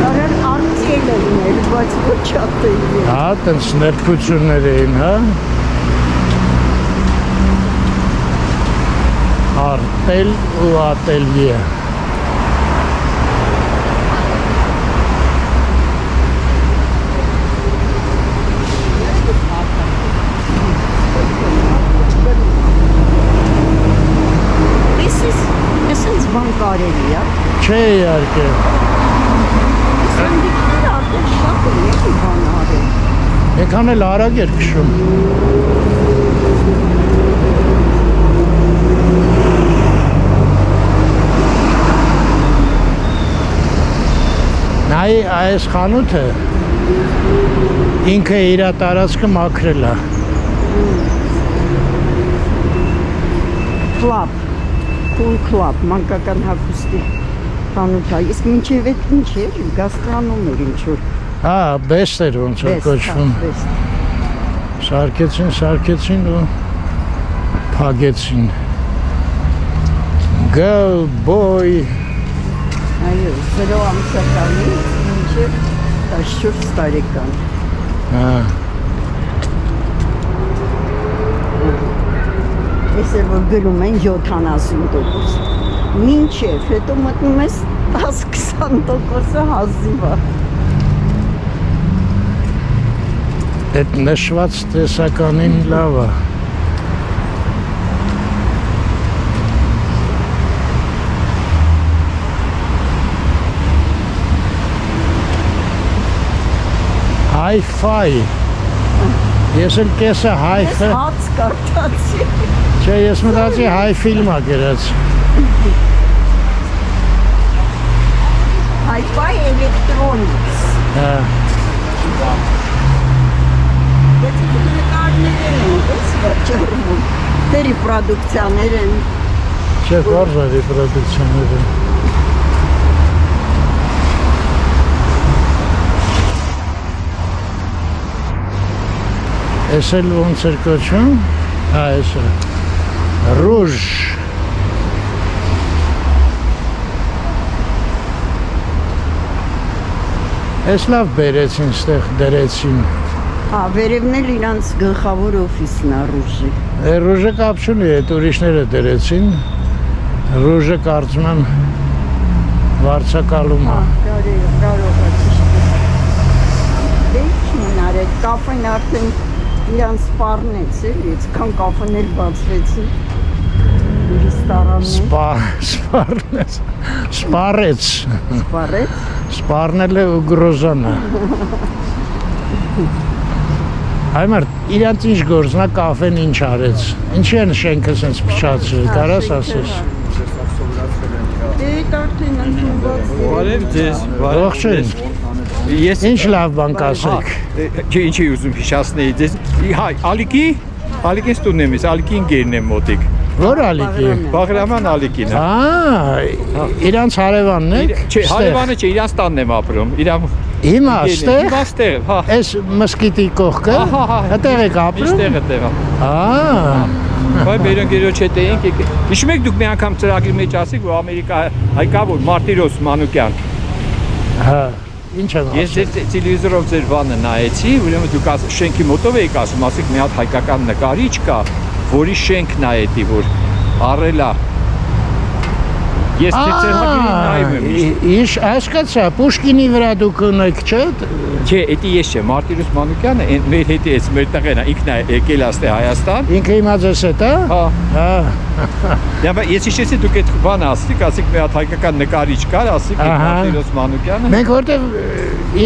Դարան արտել էր, բայց ոչ ատելի է։
Հա, տենց ներբություններ էին, հա։ Արտել ու ատելյե։
Այսպես բան կարելի է։
Չէ իհարկե։
Սանդիկները արդեն շատ են եկի բան արել։
Եկան էլ արագ էր քշում։ Նայ այս խանութը ինքը իր տարածքը մաքրել է։
Club, cool club, մանկական հագուստի խանութ է։ Իսկ մինչև այդ ինչ էր, գաստրոնում էր ինչ-որ։
Հա, բեստ էր ոնց որ կոչվում։ Սարքեցին ու փագեցին։ Go boy։
Այո, 0 ամսականից մինչև 14 տարեկան։
Հա,
Ես էլ որ գրում են 70%։ Մինչև, հետո մտնում ես 10-20%-ը հազիվ է։
այդ նշված տեսականին լավ է։ Hi-fi։ Ես էլ կեսը
Ես
hi-fi։
հաց կարդացի։
Չէ, ես մտածի հայ ֆիլմ ա գրած։
Hi-Fi Electronics։
Հա,
Բայց նկարներ են, ես վաճառվում։ Դե ռեպրոդուկցիաներ են։
չէ, բարձր է ռեպրոդուկցիաները։ Էս էլ ոնց էր կոչվում։ Հա, էս է։ Ռուժ։ Էս լավ բերեցին, ստեղ դրեցին։
Հա, վերևն էլ իրանց գլխավոր օֆիսն է Ռուժի։
Ռուժը կապ չունի, այդ ուրիշները դրեցին։ Ռուժը կարծում եմ վարձակալում է։
Կարող է ճիշտ է։ Դե ինչ արեք, կաֆեն արդեն իրանց սպառնեց էլի, այսքան կաֆեներ բացվեցին։ Ռեստորաններ։
Սպարեց։
Սպառեց։
Սպառնել է ուգրոզանը։ Հայ մարդ, իրանց ինչ գործնա կաֆեն ինչ արեց։ Ինչի են շենքը սենց փչացրել, կարաս ասես։
Այդ արդեն ընդունված է։
Բարև ձեզ,
Ողջույն։
Ես
Ինչ լավ բան կասեք։
ինչի ուզում հիշացնեի ձեզ։ Հա, Ալիկին ստունն եմ, Ալիկին գերն եմ մոտիկ։
Որ ալիքի։
Բաղրաման Ալիկին։
Իրանց հարևանն եք։
Չէ, հարևանը չէ, իրանց տանն եմ ապրում։
Հիմա ստեղ։
Հիմա ստեղ, հա։
Այս մսկիտի կողքը։ Այդտեղ եք ապրում։
Այստեղ է։ Բայց մեր ընկերոջ հետ էինք։ Հիշում եք դուք մի անգամ ծրագրի մեջ ասիք, որ Ամերիկա հայկա որ Մարտիրոս Մանուկյան։
Հա, ինչ եմ ասում։
Ես տելևիզորով ձեր բանը նայեցի, ուրեմն դուք շենքի մոտով եք ասում, ասիք մի հատ հայկական նկարիչ կա, որի շենքն է էդի, որ առելա։ Ես ծրագրին նայում եմ։
Իշ հասկացա, Պուշկինի վրա դուք ունեք, չէ՞։
Չէ, էդի ես չեմ, Մարտիրոս Մանուկյանը մեր հետ է, մեր տղեն է, ինքն է եկել աստե Հայաստան։
Ինքը հիմա ձեզ հետ է։
Հա։
Հա։
Ես հիշեցի դուք այդ բանը ասիք մի հատ հայկական նկարիչ կար, ասիք Մարտիրոս Մանուկյանը։
Մենք որտեղ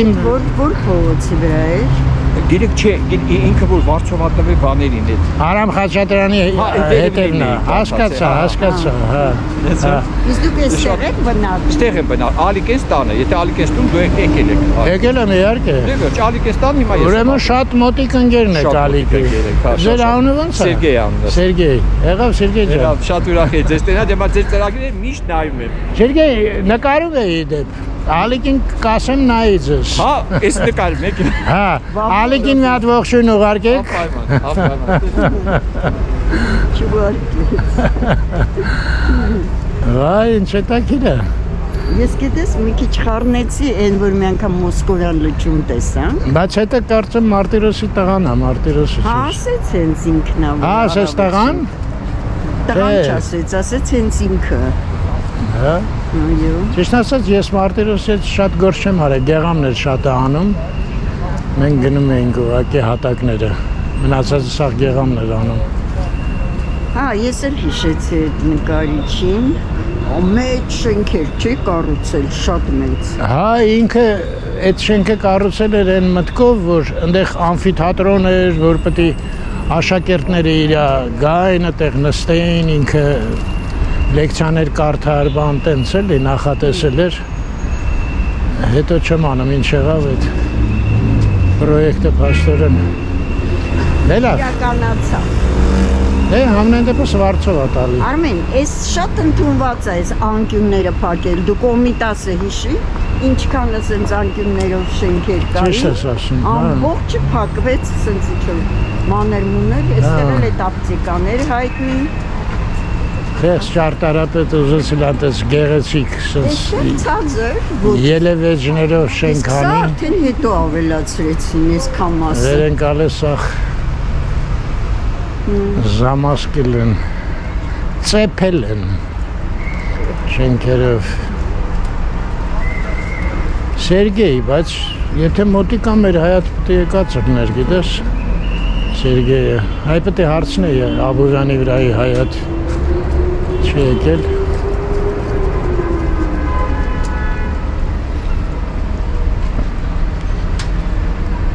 իմ
Որ փողոցի վրա էր։
Գիտեք չէ, ինքը որ վարչովատովի բաներին է։
Արամ Խաչատրյանի հետևն է։ Հասկացա, հա։
Իսկ դուք էստեղ եք բնակվում։
Ստեղ եմ բնալ, Ալիկենստանը, եթե Ալիկենստում դու եկել եք։
Եկել եմ իհարկե։
Դե Ալիկենստան հիմա ես։
Ուրեմն շատ մոտիկ ընկերն եք Ալիկի։ Ձեր անունը ո՞նց է։
Սերգեյ անունը։
Սերգեյ։ Եղավ Սերգեյ ջան։
Շատ ուրախ եմ ձեզ տենա, դեմա ձեր ծրագրերը միշտ նայում եմ։
Սերգեյ, նկարում էի դեպ։ Ալիկին կասեմ նայի ձեզ։
Հա, ես նկարում եք։
Հա, Ալիկին մի հատ ողջույն ուղարկեք։
Ապայման։
Վայ, ինչ է տակիր է։
Ես գիտես մի քիչ խառնեցի այն որ մի անգամ մոսկովյան լճում տեսա։
Բայց հետո կարծեմ Մարտիրոսի տղան է, Մարտիրոսի։
Հա, ասեց հենց ինքն է։
Հա, ասեց տղան։
Տղան ասեց հենց ինքը։
Հա։
Այո։
Ճիշտ ասած, ես Մարտիրոսի հետ շատ գործ չեմ արել, Գեղամն էր շատ է անում։ Մենք գնում էինք ուղղակի հատակները։ Մնացածը սաղ Գեղամն էր անում։
Հա, ես էլ հիշեցի այդ նկարիչին։ Մեծ շենքեր չի կառուցել, շատ մեծ։
Հա, ինքը այդ շենքը կառուցել էր այն մտքով, որ այնտեղ ամֆիթատրոն էր, որ պետք է աշակերտները իր գային, այդտեղ նստեին, ինքը լեկցիաներ կարդար, բան տենց էլի նախատեսել էր։ Հետո չեմ անում, ինչ եղավ այդ պրոյեկտը փաստորեն։ Դե լավ։
Իրականացա։
Դե համենայն դեպս վարձով է տալի։
Արմեն, այս շատ ընդունված է այս անկյունները փակել։ Դու կոմիտասը հիշի, ինչքան ասենց անկյուններով շենքեր կային։
Ճիշտ ես ասում, հա։
Ամբողջը փակվեց, ասենց ինչ մաներ-մուներ, այստեղ էլ այդ ապտեկաներ հայտնի։
Խեղճ ճարտարապետ ուզեցել ատես գեղեցիկ, ասենց
Ցածր,
ելևեջներով շենք
Սա
անի։
արդեն հետո ավելացրեցին այսքան մասը։
Վերենք ալես սաղ զամասկել են, ծեպել են շենքերով։ Սերգեյ, բայց եթե մոտիկա մեր հայատ պետք է եկած ըրներ, գիտես, Սերգեյը, հայ պետք է հարցնե Աբովյանի վրայի հայատ չի եկել։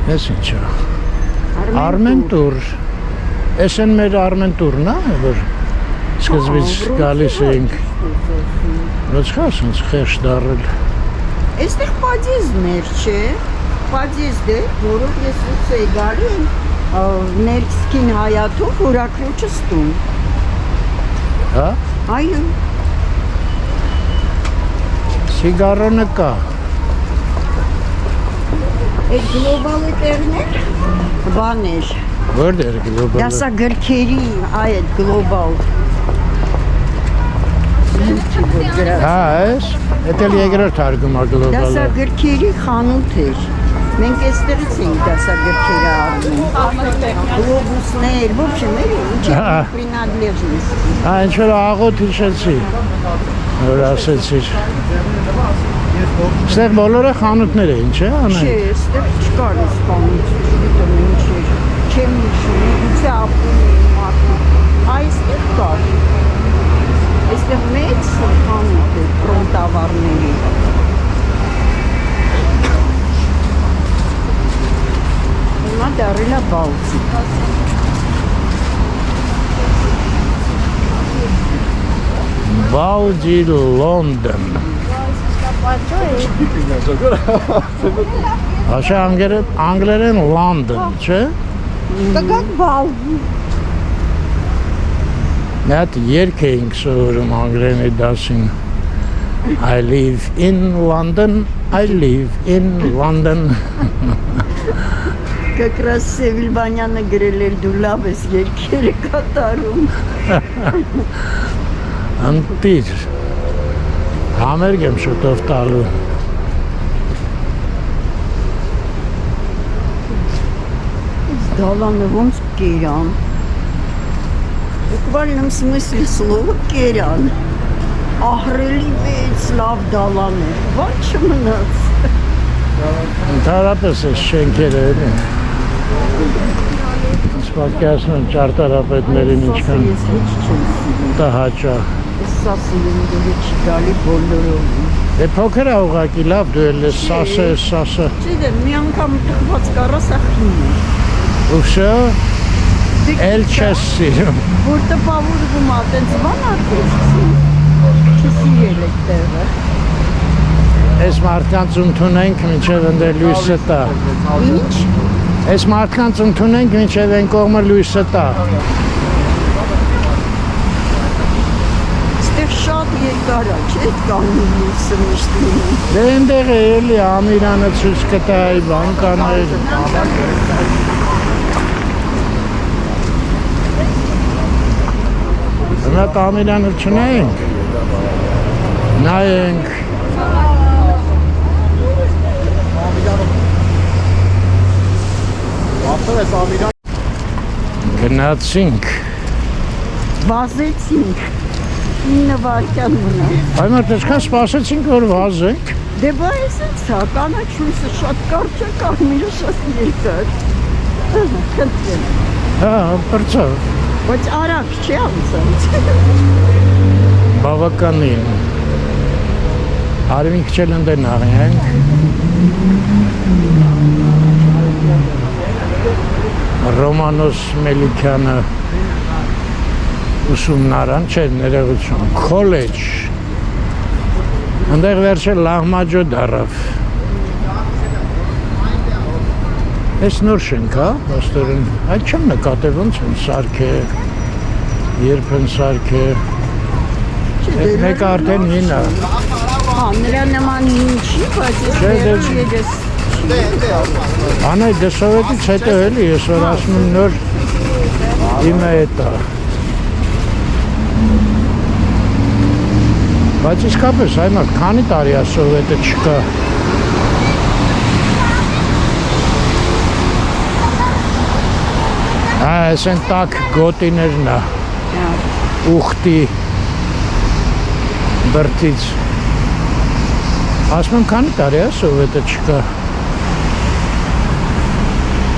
Ես ինչա, Արմեն տուր, ես են մեր Արմեն տուրն է, որ սկզբից գալիս էինք, ոչ խասնց խեշ դարել։
Այստեղ պատիզներ չէ, պատիզդ է, որով ես ուսց էի գալի ներքսքին հայաթով հորակրոչը ստուն։
Հա?
Այո։
Սիգարոնը կա։
Այդ գլոբալը տեղներ, բաներ,
Որտեղ գլոբալը։
դասագրքերի այդ գլոբալ։
Հա, ես, էդ էլ երկրորդ հարգում է գլոբալը։
Դասագրքերի խանութ էր։ Մենք այստեղից էինք դասագրքերը առնում։ Գլոբուսներ, ոչ չէ, ինչ принадлежность։
Հա, ինչ-որ աղոտ հիշեցի, որ ասեցիր։ Ստեղ բոլորը խանութներ էին, չէ՞, անեն։
Չէ, այստեղ չկար այս խանութ, չգիտեմ ինչ էր, չեմ հիշում, գուցե ապրում էին մարդիկ։ Այստեղ կար։ Այստեղ մեծ խանութ էր պրոմտավարների։ Հիմա դարել է բալտիկ։
Բաուդի Լոնդon։ Աշա անգլերեն London, չէ։
Կգակ բալ։
Նա երգ էինք սովորում անգլերենի դասին։ I live in London, I live in London։
Կկրաս Սևիլվանյանը գրել էր դու լավ ես երկերը կատարում։
Անտիր։ Համերգ եմ շուտով տալու։
Դալանը ոնց կերան։ В буквальном смысле слова կերան։ Ահրելի մեծ լավ դալան է։ Ոչ մնաց։
Ընդհանրապես է շենքերը էլի։ Պատկերացնում ճարտարապետներին ինչքան
Ես ոչ չեմ սիրում։
տհաճա։
Սա սիրում դու չի գալի բոլորով։
Դե փոքր է ուղղակի լավ դու էլ ես սասը։
Չգիտեմ, մի անգամ թխված կարա սա խինի։
Ուրշա էլ չես սիրում։
Որ տպավորվում ա, տենց բան արկեցի։ Չսիրել եք տեղը։
Այս մարդկանց ընդունենք մինչև ընդե լույսը տա։
Ինչ։
Այս մարդկանց ընդունենք մինչև են կողմը լույսը տա։
Ստեղ շատ երկար է, չէ՞ կանգնում լույսը միշտ լինում։
Դե ընդեղ է էլի Ամիրանը ցույց կտա այ բան կաներ։ Նա Ամիրանը չնայենք։ Նայենք։ Գնացինք։
Վազեցինք։ 9 վայրկյան մնաց։
Այ մարդ այսքան սպասեցինք որ վազենք։
Դե բա էս է, կանաչ լույսը շատ կարճ է, կարմիրը շատ երկար։ Խնդրեմ։
Հա, բրծով։
Ոչ արագ չի անցած։
Բավականին։ Արմինք չել ընդեն աղենք։ Ռոմանոս Մելիքյանը ուսումնարան, չէ, ներողություն, քոլեջ։ Ընդեղ վերջը լահմաջո դարավ։ Այս նոր շենք, հա, պաստորեն, այդ չեմ նկատել, ոնց են սարքե, երբ են սարքե, մեկը արդեն հին է։
Հա, նրա նման հին չի, բայց ես
Անայ դեսովետից հետո էլի, ես որ ասում եմ նոր իմը էտ է։ Բայց իսկապես, այմակ, քանի տարի է սովետը չկա։ Այս են տակ գոտիներն է, ուղտի, բրտից։ Ասում եմ, քանի տարի է սովետը չկա։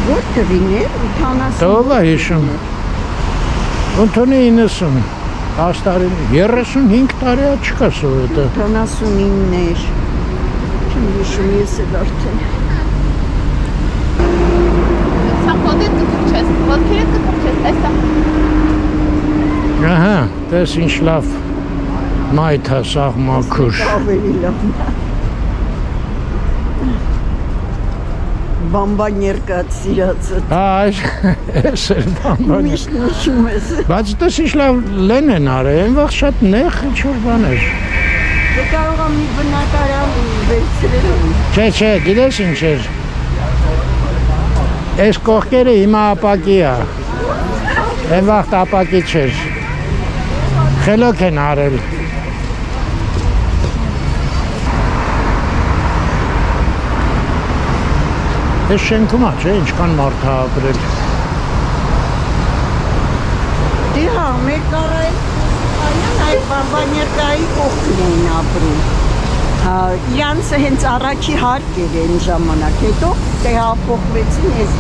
Որ թվիներ, 80։
Տով է հիշում։ Ընդունի 90, 10 տարի, 35 տարի է չկա սովետը։
79-ներ։ Չեմ հիշում ես էլ արդեն։
Ահա, տես ինչ լավ մայթ է սաղ մաքուր։
Ավելի լավ։ Բամբան երկած սիրածը։
Հա, այս էր բամբան։
Միշտ նշում ես։
Բայց տես ինչ լավ լեն են արել, են վաղ շատ նեղ ինչ-որ բան էր։
Դե կարող եմ մի բնակարան վերցրել։
Չէ, գիտես ինչ էր։ Այս կողքերը հիմա ապակի է։ Են վաղտ ապակի չէր։ Խելոք են արել։ Այս շենքում է, չէ, ինչքան մարդ է ապրել։
Դե հա, մեր կարային այդ բամբաներկայի կողքն էին ապրում։ Հա, իրանցը հենց առաջի հարկ էր այն ժամանակ, հետո տեղափոխվեցին ես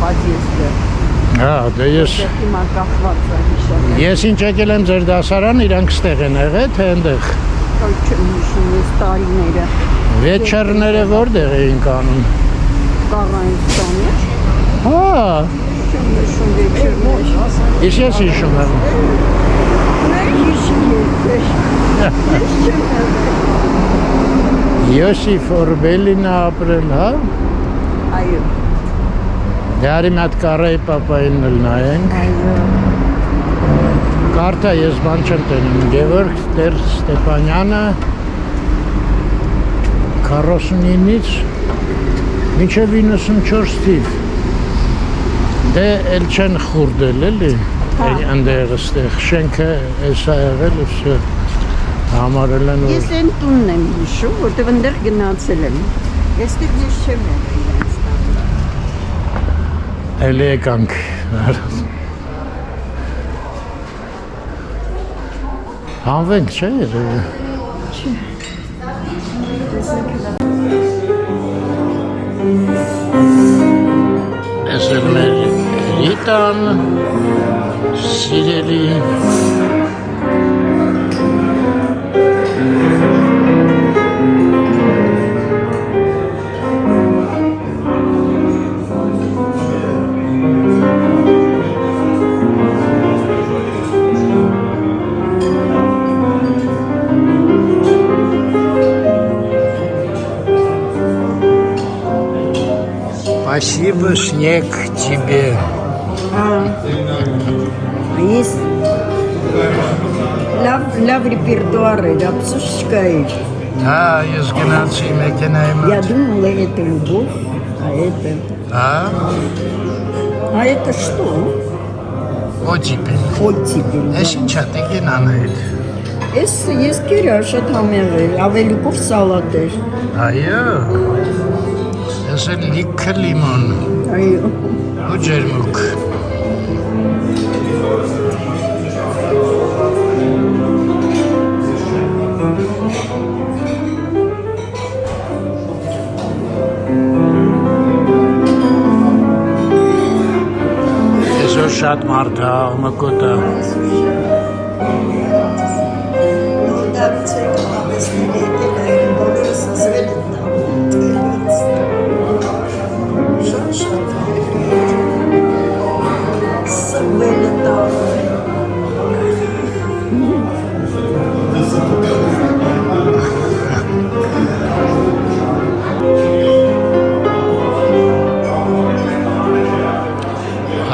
պատիեստը։
Հա, դե ես
Հիմա կախված է հիշանը։
Ես ինչ եկել եմ ձեր դասարան, իրանք ստեղ են եղել, թե ընդեղ։
Չեմ հիշում ես տարիները։
Վեճերները որտեղ էին կանում։
Կարայստանը։
Հա,
Չեմ նշում վեճերներ։
Ես հիշում եմ։
Մեր հիշի ես չեմ
Յոսիֆ Օրբելին ապրել, հա։
Այո։
Դարի մատ կարայի պապային նայենք։
Այո։
Կարթա ես բան չեմ տենում, Գևորգ Տեր Ստեփանյանը 49-ից մինչև 94 թիվ դե էլ չեն խուրդել էլի այնտեղ ստեղ շենքը էսա եղել ու համարել են
Ես այն տունն եմ հիշում, որտեղ այնտեղ գնացել եմ։ Այստեղ ես չեմ եղել իրենց տանը։
էլի եկանք հանվենք չէ երևի Ես էլ մեր Ռիտան սիրելի Спасибо, снег, тебе.
Есть լավ репертуар էր, абсушка էր։
Да, ես գնացի մեքենայի
Я
մոտ։
думала, это любовь, а это...
А?
А это что?
Օտիպին։
Оттепель։
Ես ինչա տիկին անայդ։
Ես կերա շատ համեղ էր, ավելի կով սալատ էր։
Այո։ Ես էլ լիքը լիմոն
Այո։
ու ջերմուկ։ Այսօր շատ մարդ է, մկոտ է։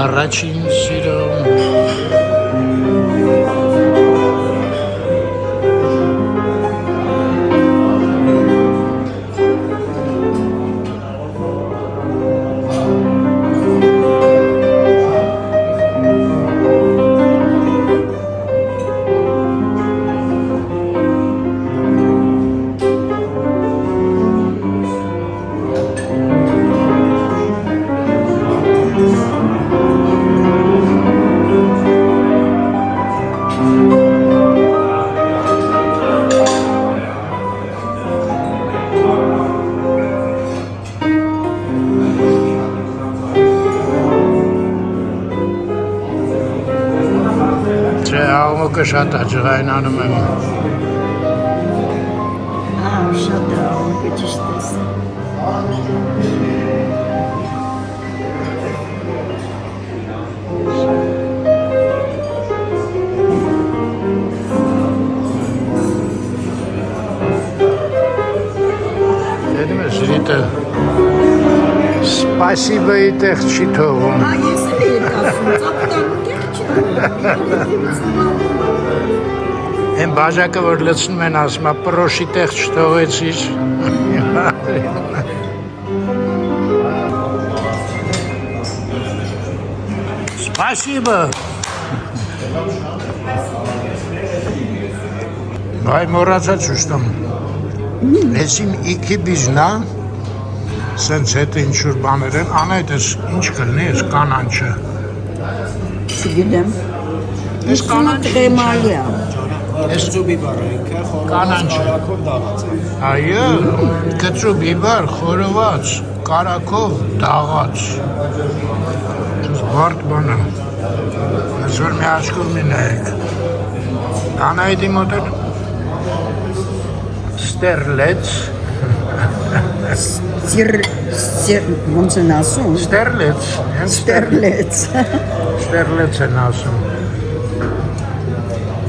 Առաջին սիրում Աղմուկը շատ աջղային անում եմ։
Շատ է, աղմուկը ճիշտ ես։
Դերում ես Ռիտը Սպասիբայի տեղ չի թողում։
Ես էլ եմ ասում, ծապտան տեղ
Են բաժակը, որ լցնում են ասում, պրոշի տեղ չթողեցիր։ Спасибо։ Այ մոռացած ուշտում։ Ես իմ իքի բիզնա, սենց հետ ինչ-որ բաներ են, անայդ ես ինչ կլնի, ես կանանչը։
Չգիտեմ։
Ես կանանչը
տրեմալիա։
Ես կանանչը։ Այո, կծու բիբար, խորոված, կարակով, դաղած։ Բարդ բանը։ Ես որ մի աչքով մի նայեք։ Անայդի մոտ էլ ստերլեց
ոնց են ասում։
Ստերլեց, հենց
Ստերլեց։
Ստերլեց են ասում։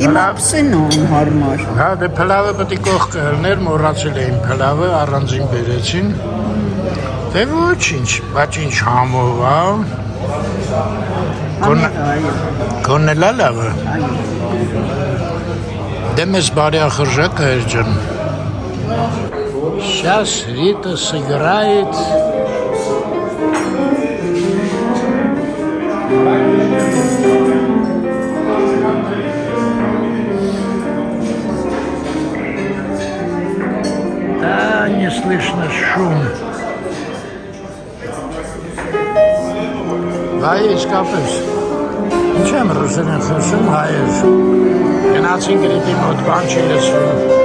Իմ ապսեն on հարմար։
Հա, դե փլավը պետք է կողք կհրներ, մոռացել էին փլավը, առանձին բերեցին։ Դե ոչինչ, բայց ինչ համով, Գոնելա լավը։ Դե մեզ բարյախրժակը էր ջան։ Сейчас Рита сыграет. Да, не слышно шум. Հայ իսկապես։ Ինչ եմ ռուսերեն խոսում հայեր։ Գնացին գրիպի մոտ բան չի լսվում։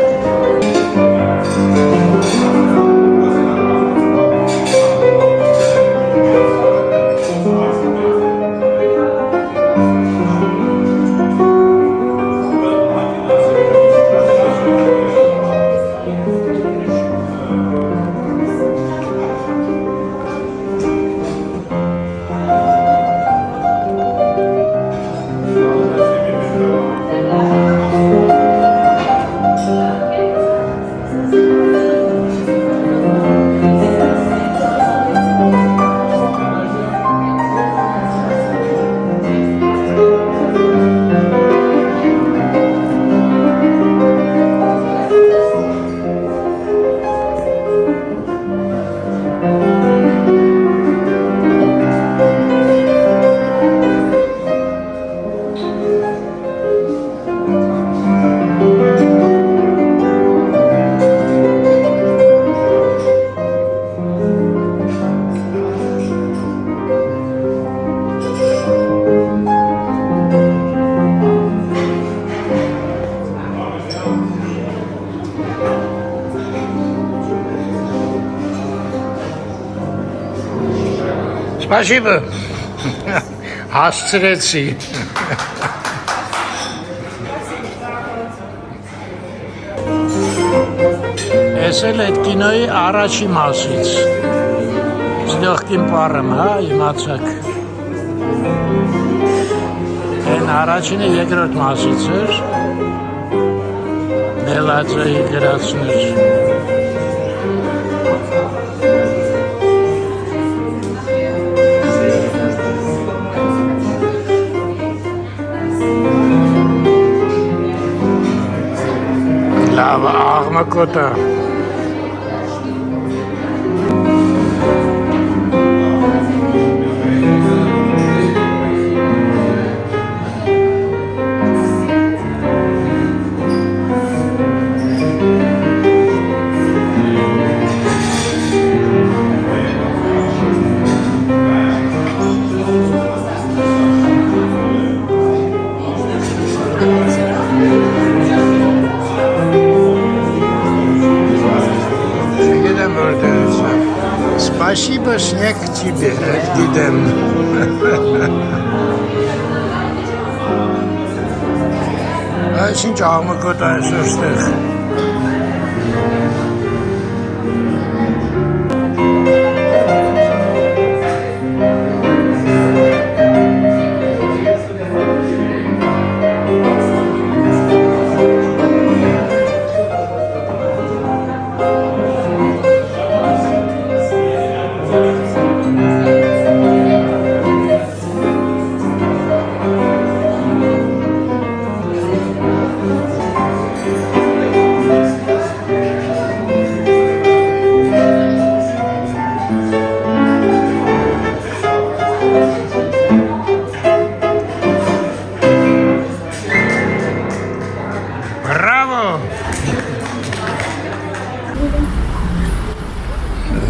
Спасибо. Հասցրեցի։ Ես էլ այդ կինոյի առաջի մասից։ Սլյոխկին պարեմ, հա, իմացակ։ Են առաջինը երկրորդ մասից էր։ Մելաձայի գրացներ։ Լավ, աղմկոտը։ Спасибо, снег тебе, Гидем. Այսինչ աղմկոտ այսօր ստեղ։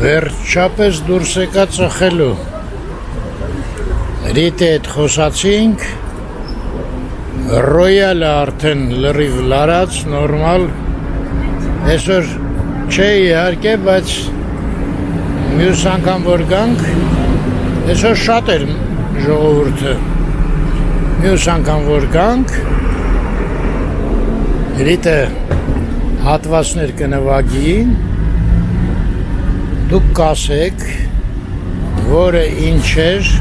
Վերջապես դուրս եկա ծխելու։ Ռիտի հետ խոսացինք, ռոյալը արդեն լրիվ լարած, նորմալ, այսօր չէ իհարկե, բայց մյուս անգամ որ գանք, այսօր շատ էր ժողովուրդը, մյուս անգամ որ գանք, Ռիտը հատվածներ կնվագին, Դուք կասեք, որը ինչ էր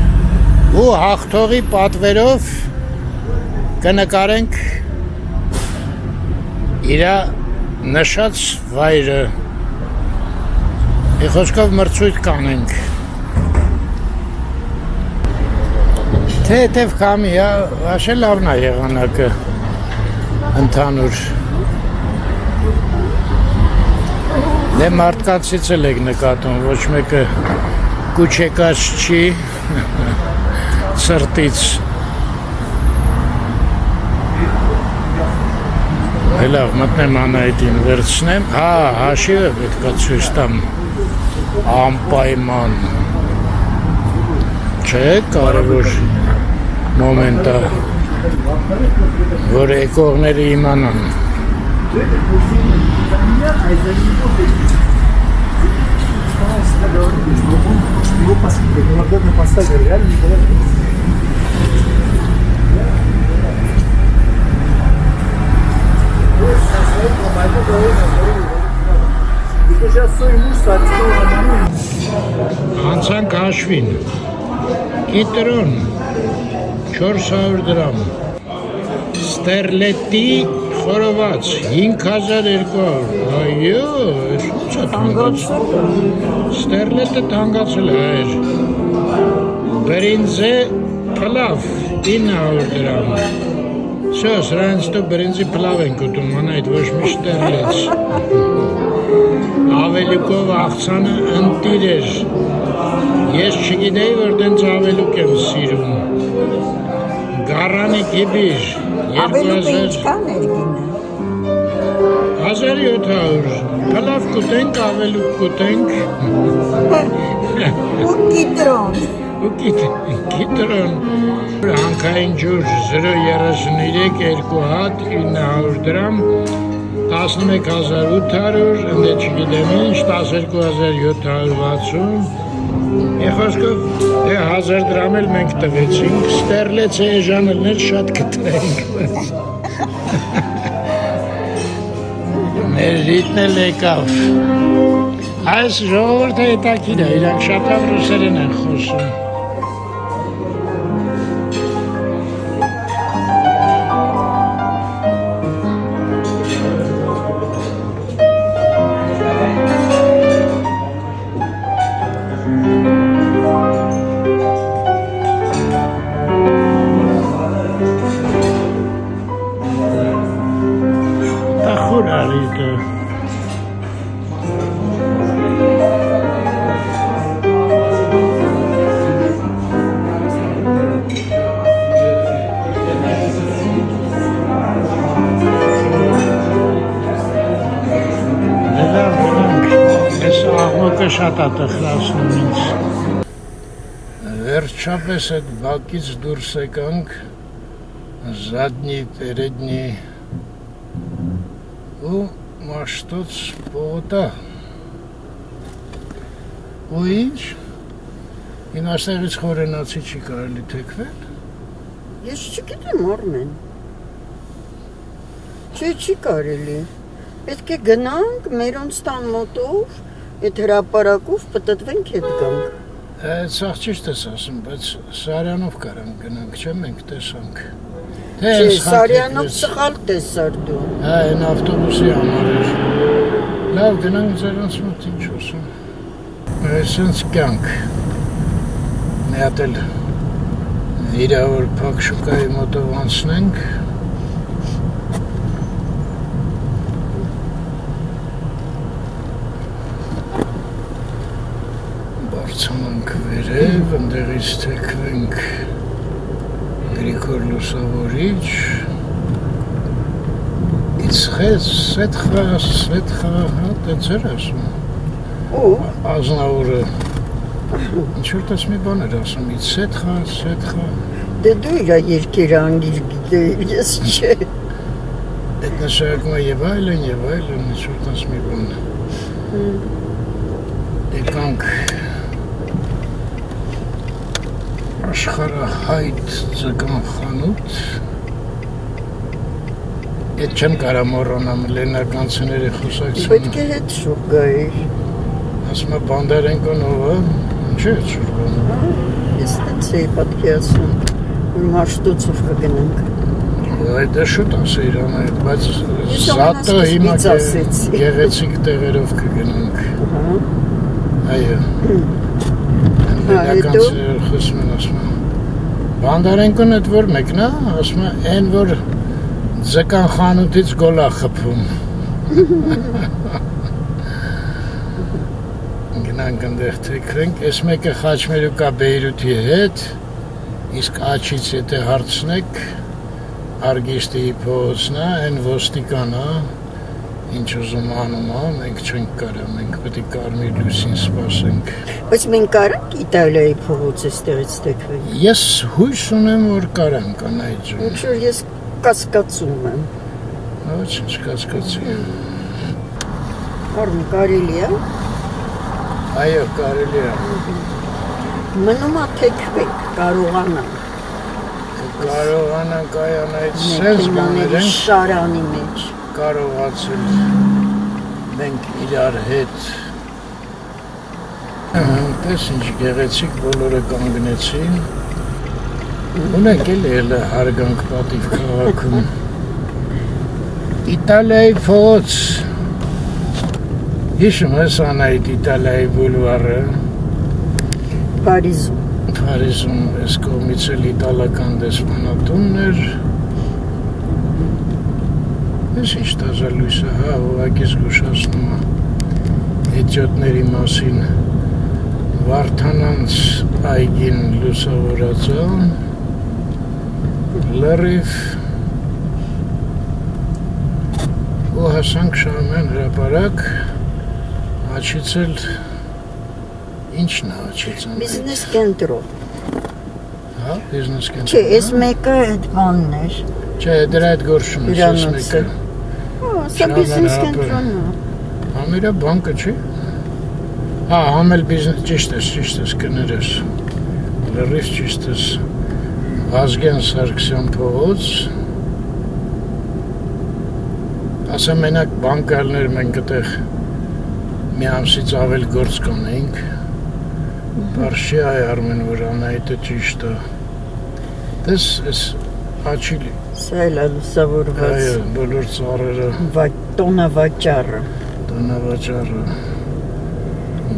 ու հաղթողի պատվերով կնկարենք իր նշած վայրը Իխոսկով մրցույթ կանենք Թեթև կամի վաշե լավն է եղանակը ընդհանուր Դե մարդկանցից էլ եք նկատում, ոչ մեկը կուչեկած չի սրտից Լավ, մտնեմ անայտին վերցնեմ, հաշիվը պետք է ցույց տամ անպայման չէ, կարևոր մոմենտ է, որ եկողները իմանան Անցանք հաշվին կիտրոն 400 դրամ ստերլետի խորոված 5200 այո ստերլետը թանկացել էր բրինձե փլավ 900 դրամ Всё, սրանց դու բրինձի փլավ ենք ուտում, անայդ ոչ մի ստերլեց Ավելուկով աղցանը ընտիր էր Ես չգիտեի, որ դենց ավելուկ եմ սիրում Գարանի կիբիր
Ավելուկը ինչքան էր գինը
1700 Փլավ կուտենք, ավելուկ կուտենք
Ու կիտրոն
Ու կիտրոն Հանքային ջուր 033 2 հատ 900 դրամ 11800 ընդ չգիտեմ ինչ 12760 Եղոսկով 1000 դրամ էլ մենք տվեցինք ստերլեցը էժանելներ շատ կտրենք մեր ռիթն էլ եկավ այս ժողովուրդը հետաքրքիր է իրանք շատ լավ ռուսերեն են խոսում Շատ է տխրացնում ինձ Վերջապես այդ բակից դուրս եկանք Զադնի, պերեդնի ու մաշտոց պողոտա ու ինչ Ին աստեղից խորենացի չի կարելի թեքվել
Ես չգիտեմ Արմեն Չի կարելի Պետք է գնանք մերոնց տան մոտով Այդ հրապարակով պտտվենք հետ գանք
Այդ սաղ ճիշտ ես ասում, բայց Սարյանով կարանք գնանք, չէ մենք տեսանք
Չէ, Սարյանով սխալ տեսար դու
Այն ավտոբուսի համար էր Լավ, գնանք ձերանց մոտ ինչ ոսում Այսինց կյանք Մի հատ էլ վիրավոր փակ շուկայի մոտով անցնենք Բարձանանք վերև, ընդեղից թեքվենք Գրիգոր Լուսավորիչ Սետխվա, տենց էր ասում
Ու
Ազնավուրը Ինչ որ տես մի բան էր ասում, սետխա
Դե դու իրա երկեր անգիր գիտեիր, ես չէ
Այդ նշանակում է և այլն, ինչ որ տես մի բան Եկանք Աշխարհահայտ ձգան խանութ Այդ չեմ կարա մոռանամ լենականցիների խոսակցությունը
Պետք է հետ շուտ գայիր
Ասում է Բանդարենկոն ով է, ինչ է շուրգան։
Ես տենց էի պատկերացնում, որ մարշտոցով կգնանք։
Այդ է շուտ ասեիր անայդ, բայց
Ես
զատը հիմա
ամենասկզբից ասեցի։
գեղեցիկ տեղերով կգնանք։ Այո։
Հետո?
Լեգական սերեր խոսում են ասում է։ Բանդարենկոն էդ որ մեկն է, ասում է, այն որ ձկան խանութից գոլ է խփում։ Գնանք ընդեղ թեքրենք, այս մեկը Խաչմերուկա Բեյրութի հետ, իսկ աչից եթե հարցնեք, Արգեստի փողոցն է, այն ոստիկան է, ինչ ուզում անում է, մենք չենք կարա, մենք պետք է կարմիր լույսին սպասենք։
Բայց մենք կարանք Իտալիայի փողոցը ստեղից թեքվենք։
Ես հույս ունեմ, որ կարանք անայջում։
Ինչ որ ես կասկածում եմ։
Ոչինչ կասկածի։
Արմ կարելի է։
Այո, կարելի է։
Մնում է թեքվենք, կարողանանք։
Կարողանանք այանայից սենց բաներ ենք
շարանի մեջ։
կարողացել մենք իրար հետ տես ինչ գեղեցիկ բոլորը կանգնեցին ունենք էլ հարգանք պատիվ քաղաքում Իտալիայի փողոց հիշում ես Անայդ Իտալիայի բուլվարը Փարիզում ես կողմից էլ իտալական դեսպանատունն էր ես ինչ տազա լույսը հա ուղղակի զգուշացնում է հետյոտների մասին Վարդանանց այգին լուսավորած է լրիվ ու հասանք Շահումյան հրապարակ աչից էլ ինչն է աչից
Բիզնես կենտրո
հա բիզնես կենտրո
Չէ, ես մեկը այդ բանն էր
Չէ, դրա այդ գործում ես ես մեկը
Սա բիզնես կենտրոնն է
Համերա բանկը չի Հա, համել բիզնես ճիշտ ես, կներես լրիվ ճիշտ ես Վազգեն Սարգսյան փողոց ասեմ մենակ բանկալներ մենք այդեղ մի ամսից ավել գործ կանեինք Բարշի այ Արմեն որ Անայտը ճիշտ է Տես ես աչիլի
Սա էլ է լուսավորված
Այո, բոլոր ծառերը
Տոնավաճառը
Տոնավաճառը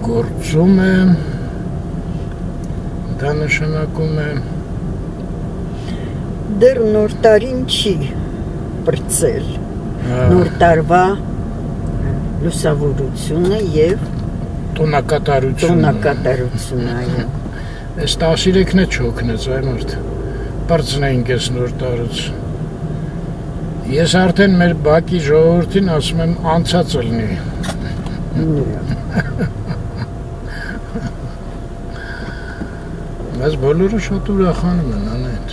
գործում է դա նշանակում է
Դեռ նոր տարին չի պրծել Նոր տարվա լուսավորությունը և
տոնակատարությունը
այո
Ես 13-ն է չօգնեց այ մարդ պրծնեինք ես նոր տարուց Ես արդեն մեր բակի ժողովրդին ասում եմ անցած ըլնի Բայց բոլորը շատ ուրախանում են անետ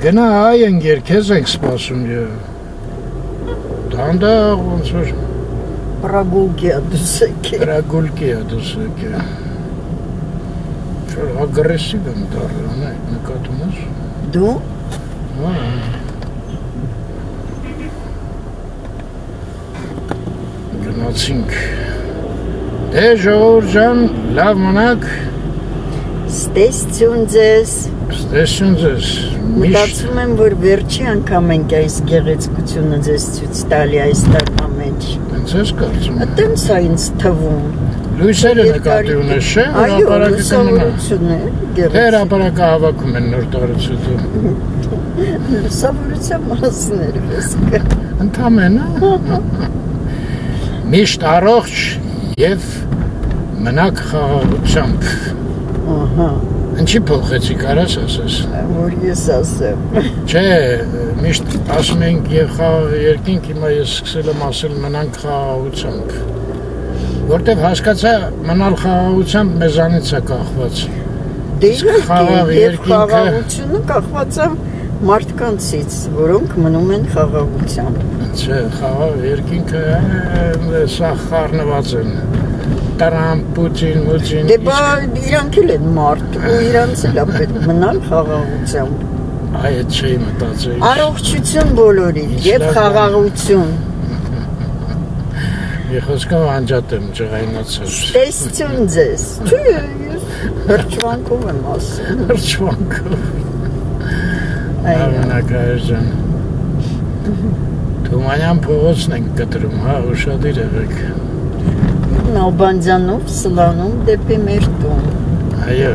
Գնա այ ընկեր, քեզ ենք սպասում Դանդաղ ոնց որ
Պրագուլկի
Պրագուլկի դուսեք Շոր ագրեսիվ եմ դառը, անայք նկատում ես
Դու?
Հա Գնացինք Դե ժողովուրդ ջան, լավ մնաք
Ստեսություն ձեզ
Ստեսություն ձեզ
Մտածում եմ, որ վերջի անգամ ենք այս գեղեցկությունը ձեզ ցույց տալի այս տարվա մեջ
Տենց ես կարծում
Տենց է ինձ թվում
Լույսերը նկատի ունես չէ,
Այո, լուսավորություն է
Թե հրապարակը հավաքում են նոր տարուց հետո
Լուսավորության մասներ ես կա
Ընդամենը Միշտ առողջ և մնաք խաղաղությամբ
Ահա
Ինչի փոխեցի կարաս ասես
Որ ես ասեմ
Չէ, միշտ ասում ենք և խաղաղ երկինք հիմա ես սկսել եմ ասել մնանք խաղաղությամբ Որտև հասկացա մնալ խաղաղությամբ մեզանից է կախված
Դե
խաղաղ
և
երկինքը
խաղաղությունը կախված է մարդկանցից, որոնք մնում են խաղաղությամբ
Չէ, խաղաղ երկինքը սա խառնված են Տրամպ, Պուտին, Մուտին
Դե բա իրանք էլ են մարդ ու իրանց էլ է պետք մնալ խաղաղությամբ
Այ այդ չէի մտածել
Առողջություն բոլորին և խաղաղություն
Մի խոսքով անջատ եմ ջղայնացել։
Տեսություն ձեզ։ Չէ, ես հրճվանքով եմ ասում։
Հրճվանքով։
Այո։
Ամենակայր ջան։ Թումանյան փողոցն ենք կտրում, հա, ուշադիր եղեք։
Նալբանդյանով սլանում դեպի մեր տուն։
Այո։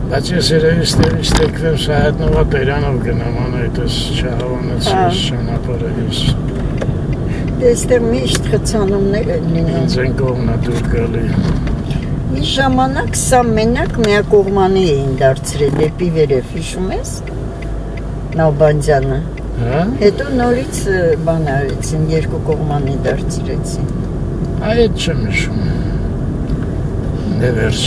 Բայց ես երևի ստեկվեմ Սայատնովա Տերանով գնամ, անայտես չհավանացի ճանապարհը ես։
Դեստեղ միշտ խցանումներ են լինում։
Ինձ են կողմնա դուր գալի։
Մի ժամանակ սա մենակ միակողմանի էին դարձրել դեպի վերև, հիշում ես։ Նալբանդյանը։
Հա։
Հետո նորից բան արեցին, երկու կողմանի դարձրեցին։
Այդ չեմ հիշում։ Դե վերջ։